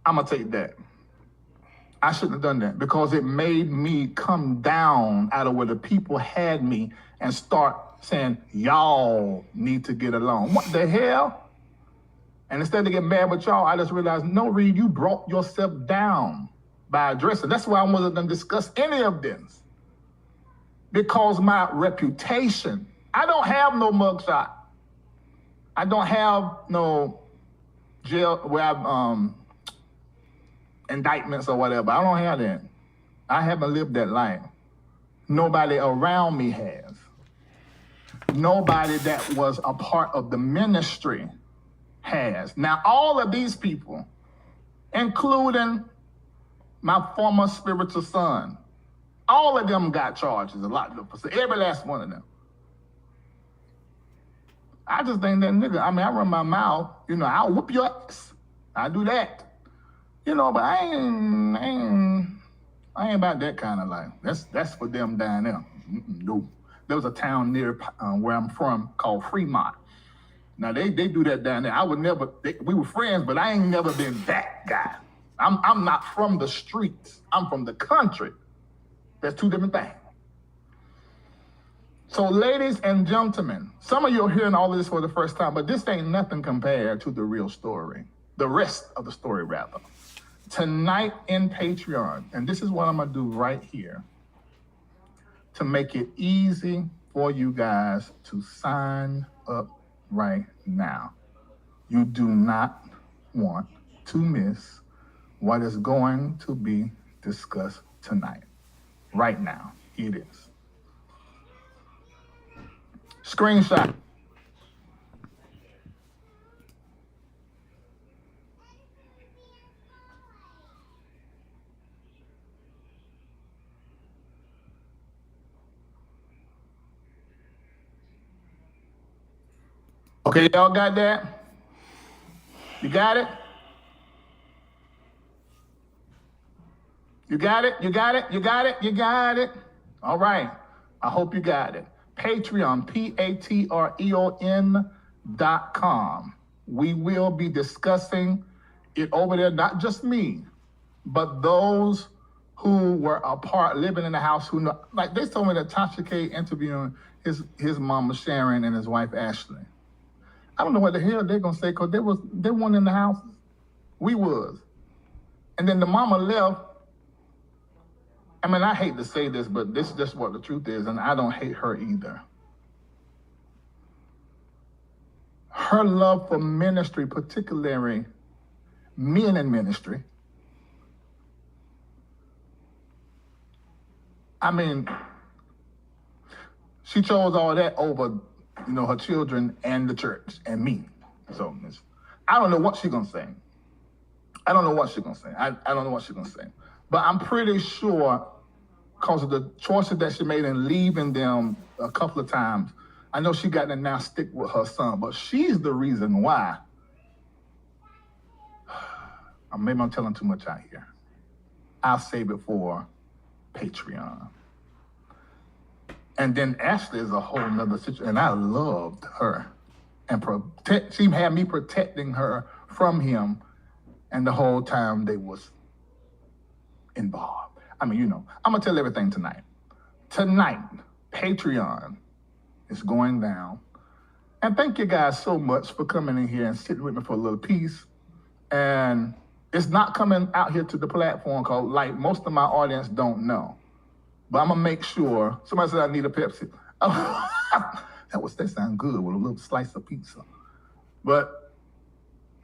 I'm gonna take that. I shouldn't have done that because it made me come down out of where the people had me and start saying, y'all need to get along. What the hell? And instead of getting mad with y'all, I just realized, no, Reid, you brought yourself down by addressing. That's why I wasn't gonna discuss any of this. Because my reputation, I don't have no mugshot. I don't have no jail where I've indictments or whatever. I don't have that. I haven't lived that life. Nobody around me has. Nobody that was a part of the ministry has. Now, all of these people, including my former spiritual son, all of them got charges, a lot of them, every last one of them. I just think that nigga, I mean, I run my mouth, I'll whoop your ass. I do that. But I ain't about that kind of life. That's for them down there. No. There was a town near where I'm from called Fremont. Now they do that down there. I would never, we were friends, but I ain't never been that guy. I'm not from the streets. I'm from the country. That's two different things. So ladies and gentlemen, some of you are hearing all of this for the first time, but this ain't nothing compared to the real story. The rest of the story, rather. Tonight in Patreon, and this is what I'm gonna do right here to make it easy for you guys to sign up right now. You do not want to miss what is going to be discussed tonight. Right now, it is. Screenshot. Okay, y'all got that? You got it? You got it? You got it? You got it? You got it? All right. I hope you got it. Patreon, Patreon.com. We will be discussing it over there, not just me, but those who were a part living in the house who know, like they told me that Tasha K interviewing his mama Sharon and his wife Ashley. I don't know what the hell they're gonna say because they weren't in the house. We was. And then the mama left. I mean, I hate to say this, but this is just what the truth is, and I don't hate her either. Her love for ministry, particularly men in ministry, I mean, she chose all that over, her children and the church and me. So I don't know what she's gonna say. I don't know what she's gonna say. I don't know what she's gonna say. But I'm pretty sure because of the choices that she made in leaving them a couple of times, I know she got to now stick with her son, but she's the reason why. Maybe I'm telling too much out here. I'll save it for Patreon. And then Ashley is a whole nother situation, and I loved her. and protect. She had me protecting her from him, and the whole time they was involved. I mean, I'm gonna tell everything tonight. Tonight, Patreon is going down. And thank you guys so much for coming in here and sitting with me for a little piece. And it's not coming out here to the platform because, like, most of my audience don't know. But I'm gonna make sure. Somebody said I need a Pepsi. That sounds good with a little slice of pizza. But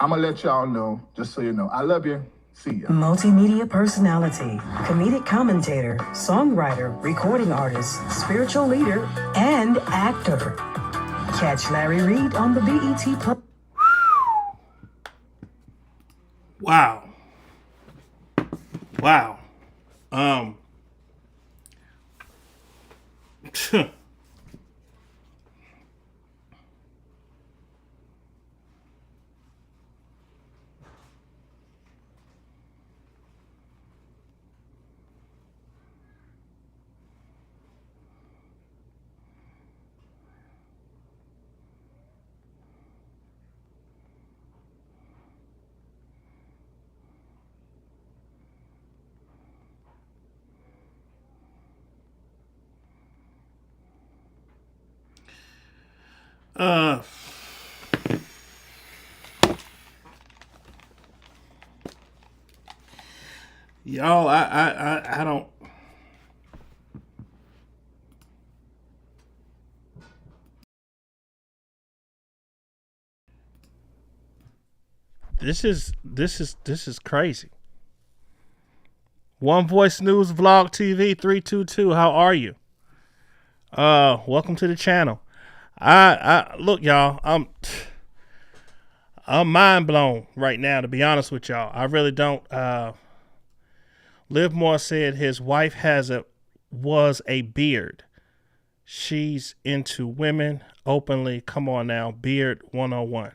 I'm gonna let y'all know, just so you know. I love you. See ya. Multimedia personality, comedic commentator, songwriter, recording artist, spiritual leader, and actor. Catch Larry Reid on the BET Plus. Wow. Y'all, I don't. This is crazy. One Voice News Vlog TV 322. How are you? Welcome to the channel. I look, y'all. I'm mind blown right now, to be honest with y'all. I really don't. Liv Moore said his wife was a beard. She's into women openly. Come on now, beard 101.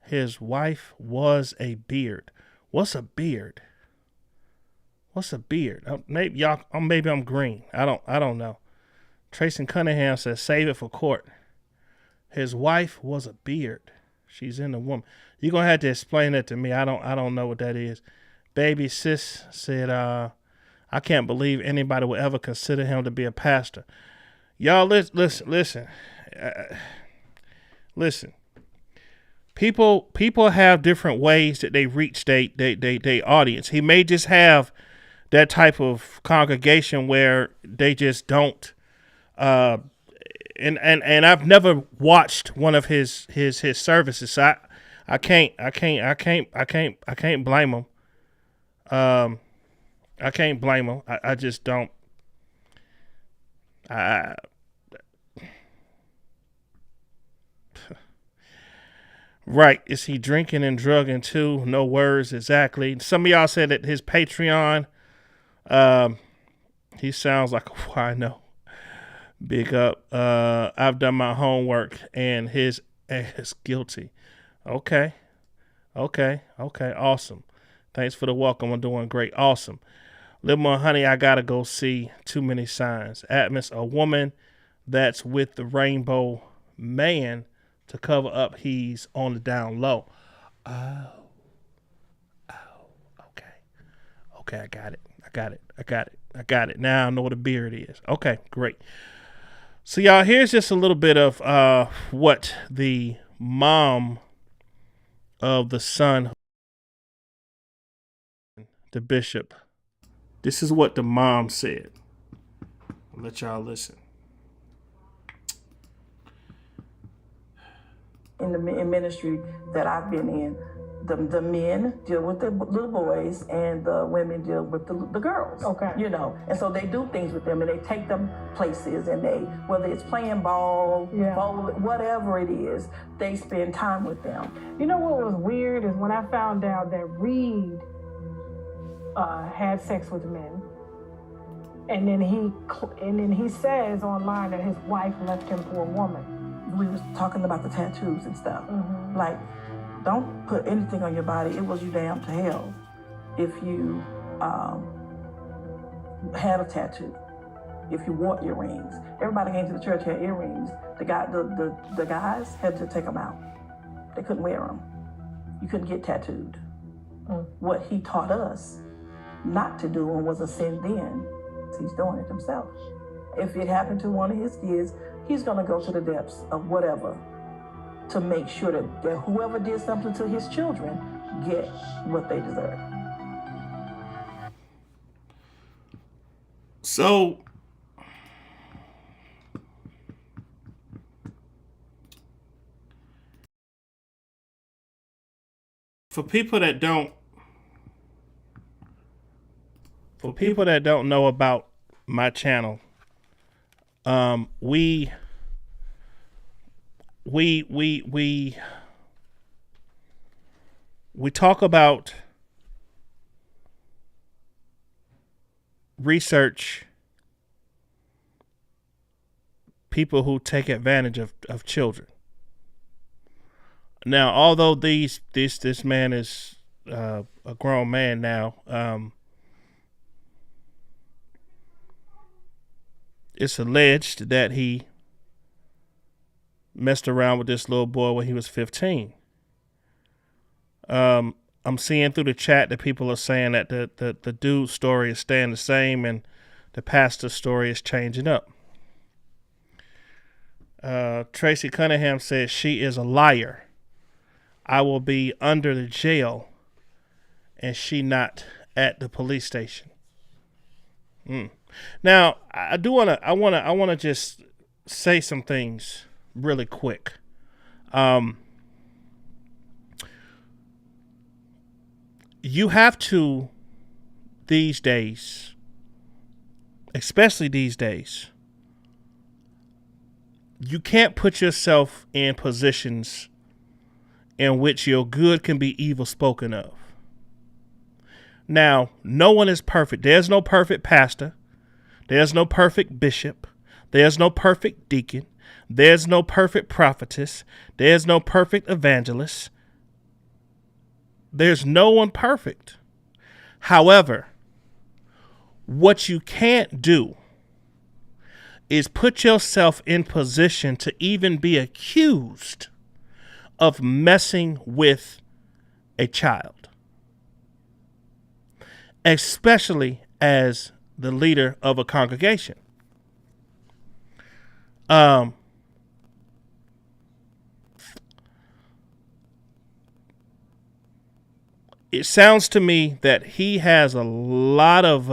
His wife was a beard. What's a beard? What's a beard? Maybe I'm green. I don't know. Tracy Cunningham says save it for court. His wife was a beard. She's in a woman. You're gonna have to explain that to me. I don't know what that is. Baby sis said, I can't believe anybody would ever consider him to be a pastor. Y'all listen. Listen. People have different ways that they reach they audience. He may just have that type of congregation where they just don't. And I've never watched one of his services. So I can't blame him. I can't blame him. I just don't. Right. Is he drinking and drugging too? No words exactly. Some of y'all said that his Patreon, he sounds like a wino. Big up. I've done my homework and his ass guilty. Okay. Awesome. Thanks for the welcome. I'm doing great. Awesome. Live more, honey. I gotta go see Too Many Signs. Atmos, a woman that's with the rainbow man to cover up he's on the down low. Oh, okay. I got it. Now I know what a beard is. Okay, great. So y'all, here's just a little bit of what the mom of the son, the bishop, this is what the mom said. I'll let y'all listen. In the ministry that I've been in, the men deal with the little boys and the women deal with the girls. Okay. And so they do things with them and they take them places and they, whether it's playing ball, bowling, whatever it is, they spend time with them. You know what was weird is when I found out that Reid had sex with men, and then he says online that his wife left him for a woman. We was talking about the tattoos and stuff. Mm-hmm. Like, don't put anything on your body. It was you damn to hell if you had a tattoo. if you wore earrings. Everybody came to the church had earrings. The guys had to take them out. They couldn't wear them. You couldn't get tattooed. What he taught us not to do and was a sin then, he's doing it himself. If it happened to one of his kids, he's going to go to the depths of whatever to make sure that whoever did something to his children get what they deserve. So, for people that don't know about my channel, we talk about research people who take advantage of children. Now, although this man is a grown man now, it's alleged that he messed around with this little boy when he was 15. I'm seeing through the chat that people are saying that the dude's story is staying the same and the pastor's story is changing up. Tracy Cunningham says she is a liar. I will be under the jail and she not at the police station. Now, I want to just say some things really quick. You have to, these days, especially these days, you can't put yourself in positions in which your good can be evil spoken of. Now, no one is perfect. There's no perfect pastor. There's no perfect bishop. There's no perfect deacon. There's no perfect prophetess. There's no perfect evangelist. There's no one perfect. However, what you can't do is put yourself in position to even be accused of messing with a child, especially as the leader of a congregation. It sounds to me that he has a lot of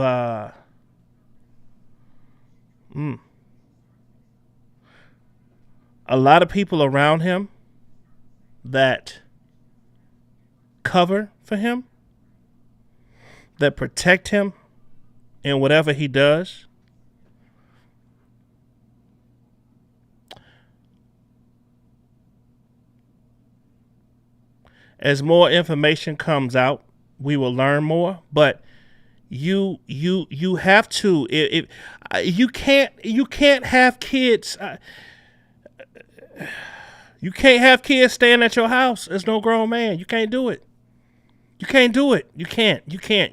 people around him that cover for him, that protect him in whatever he does. As more information comes out, we will learn more, but you have to, you can't have kids. You can't have kids staying at your house as no grown man. You can't do it. You can't do it. You can't. You can't.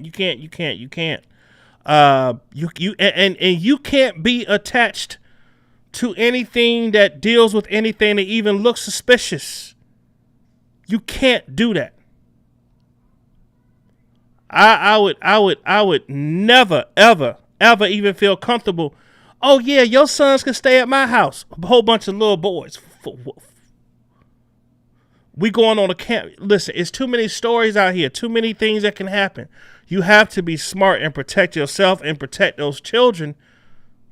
And you can't be attached to anything that deals with anything that even looks suspicious. You can't do that. I would never, ever even feel comfortable. Oh yeah, your sons can stay at my house. A whole bunch of little boys. We going on a camp. Listen, it's too many stories out here. Too many things that can happen. You have to be smart and protect yourself and protect those children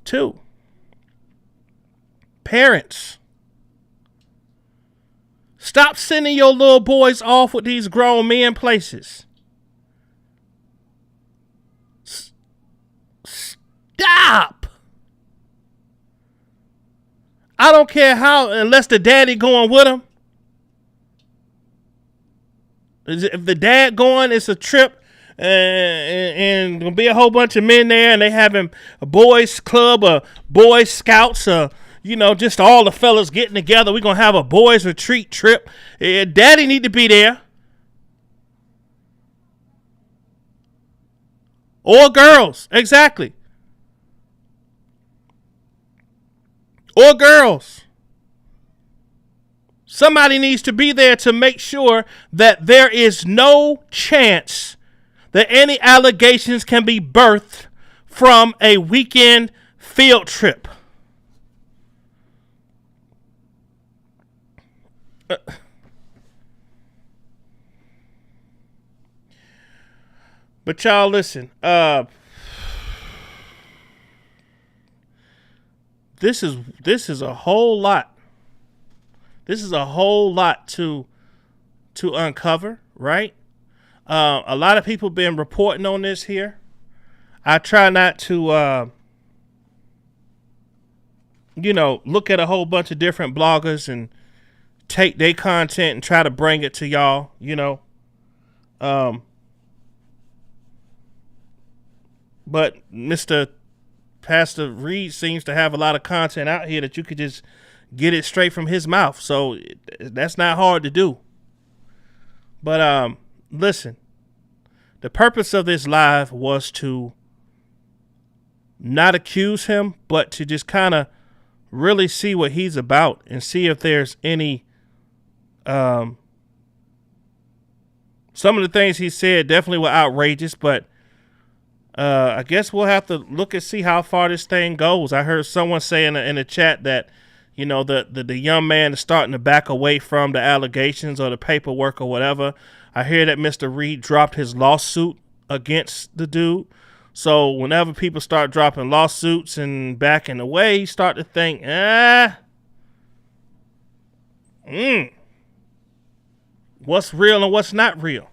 too. Parents, stop sending your little boys off with these grown men places. Stop. I don't care how, unless the daddy going with him. If the dad going, it's a trip, and gonna be a whole bunch of men there, and they having a boys club, or boys scouts, just all the fellas getting together. We're gonna have a boys retreat trip. Daddy need to be there, or girls, exactly. or girls. Somebody needs to be there to make sure that there is no chance that any allegations can be birthed from a weekend field trip. But y'all listen, this is a whole lot. This is a whole lot to uncover, right? A lot of people been reporting on this here. I try not to, look at a whole bunch of different bloggers and take their content and try to bring it to y'all, But Mr. Pastor Reid seems to have a lot of content out here that you could just get it straight from his mouth. So that's not hard to do. But listen, the purpose of this live was to not accuse him, but to just kind of really see what he's about and see if there's any some of the things he said definitely were outrageous, but I guess we'll have to look and see how far this thing goes. I heard someone say in the chat that, the young man is starting to back away from the allegations or the paperwork or whatever. I hear that Mr. Reid dropped his lawsuit against the dude. So whenever people start dropping lawsuits and backing away, you start to think, what's real and what's not real?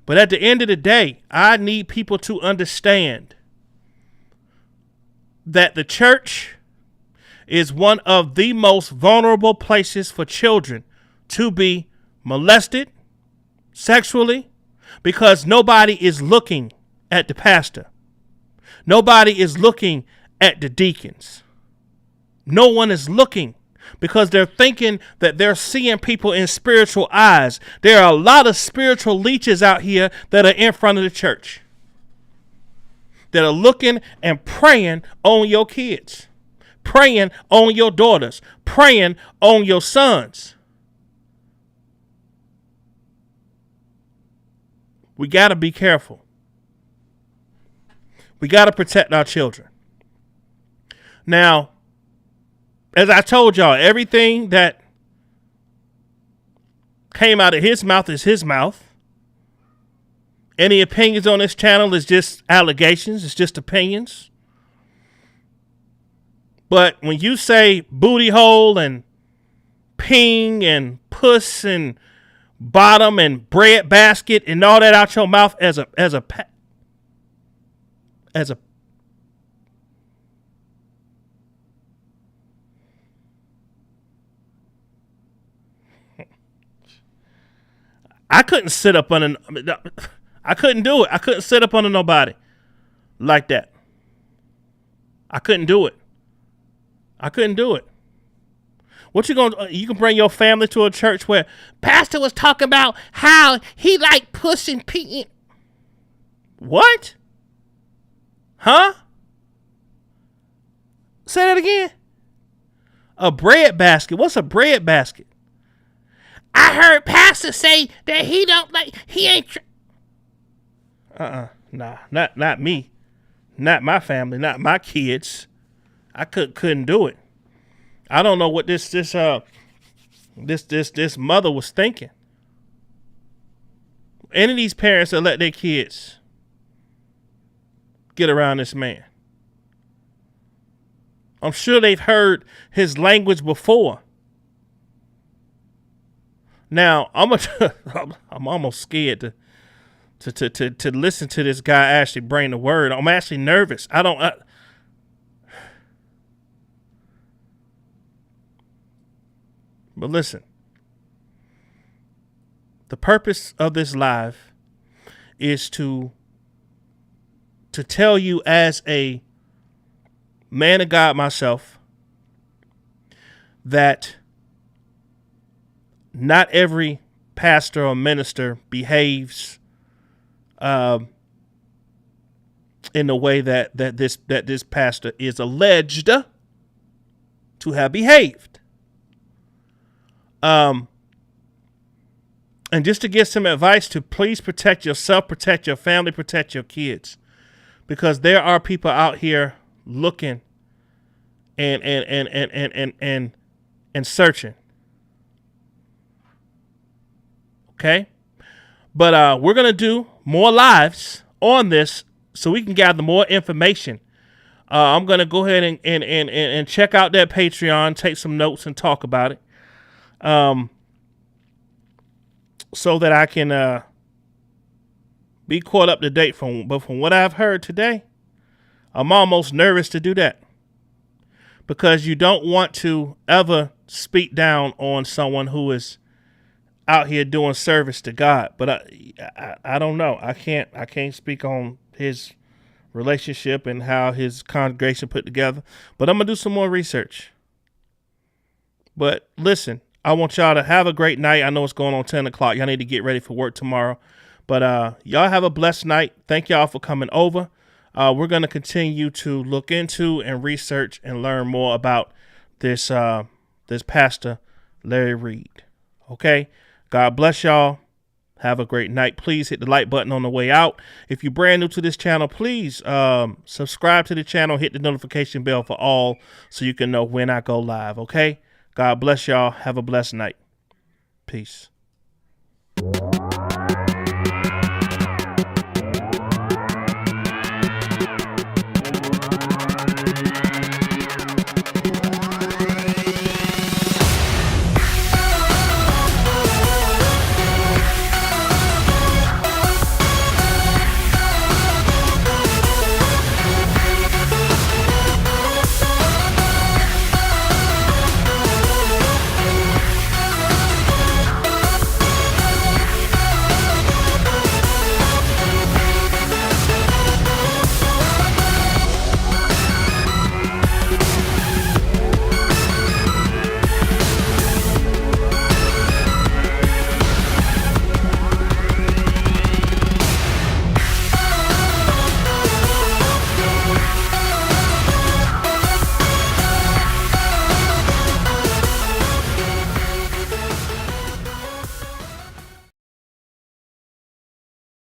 But at the end of the day, I need people to understand that the church is one of the most vulnerable places for children to be molested sexually, because nobody is looking at the pastor. Nobody is looking at the deacons. No one is looking, because they're thinking that they're seeing people in spiritual eyes. There are a lot of spiritual leeches out here that are in front of the church, that are looking and preying on your kids, preying on your daughters, preying on your sons. We got to be careful. We got to protect our children. Now, as I told y'all, everything that came out of his mouth is his mouth. Any opinions on this channel is just allegations. It's just opinions. But when you say booty hole and ping and puss and bottom and bread basket and all that out your mouth as a I couldn't sit up under. I couldn't do it. I couldn't sit up under nobody like that. I couldn't do it. I couldn't do it. What you gonna? You can bring your family to a church where pastor was talking about how he liked pushing people. What? Huh? Say that again. A bread basket. What's a bread basket? I heard pastor say that he don't like, he ain't. Nah, not me. Not my family, not my kids. I couldn't do it. I don't know what this mother was thinking. Any of these parents that let their kids get around this man. I'm sure they've heard his language before. Now, I'm almost scared to listen to this guy actually bring the word. I'm actually nervous. But listen, the purpose of this live is to tell you, as a man of God myself, that not every pastor or minister behaves in the way that this pastor is alleged to have behaved. And just to give some advice to please protect yourself, protect your family, protect your kids, because there are people out here looking and searching. Okay, but we're gonna do more lives on this so we can gather more information. I'm gonna go ahead and check out that Patreon, take some notes, and talk about it. So that I can be caught up to date but from what I've heard today, I'm almost nervous to do that, because you don't want to ever speak down on someone who is out here doing service to God. But I don't know. I can't speak on his relationship and how his congregation put together, but I'm gonna do some more research. But listen, I want y'all to have a great night. I know it's going on 10 o'clock. Y'all need to get ready for work tomorrow. But y'all have a blessed night. Thank y'all for coming over. We're going to continue to look into and research and learn more about this pastor, Larry Reid. Okay? God bless y'all. Have a great night. Please hit the like button on the way out. If you're brand new to this channel, please subscribe to the channel. Hit the notification bell for all so you can know when I go live. Okay? God bless y'all. Have a blessed night. Peace.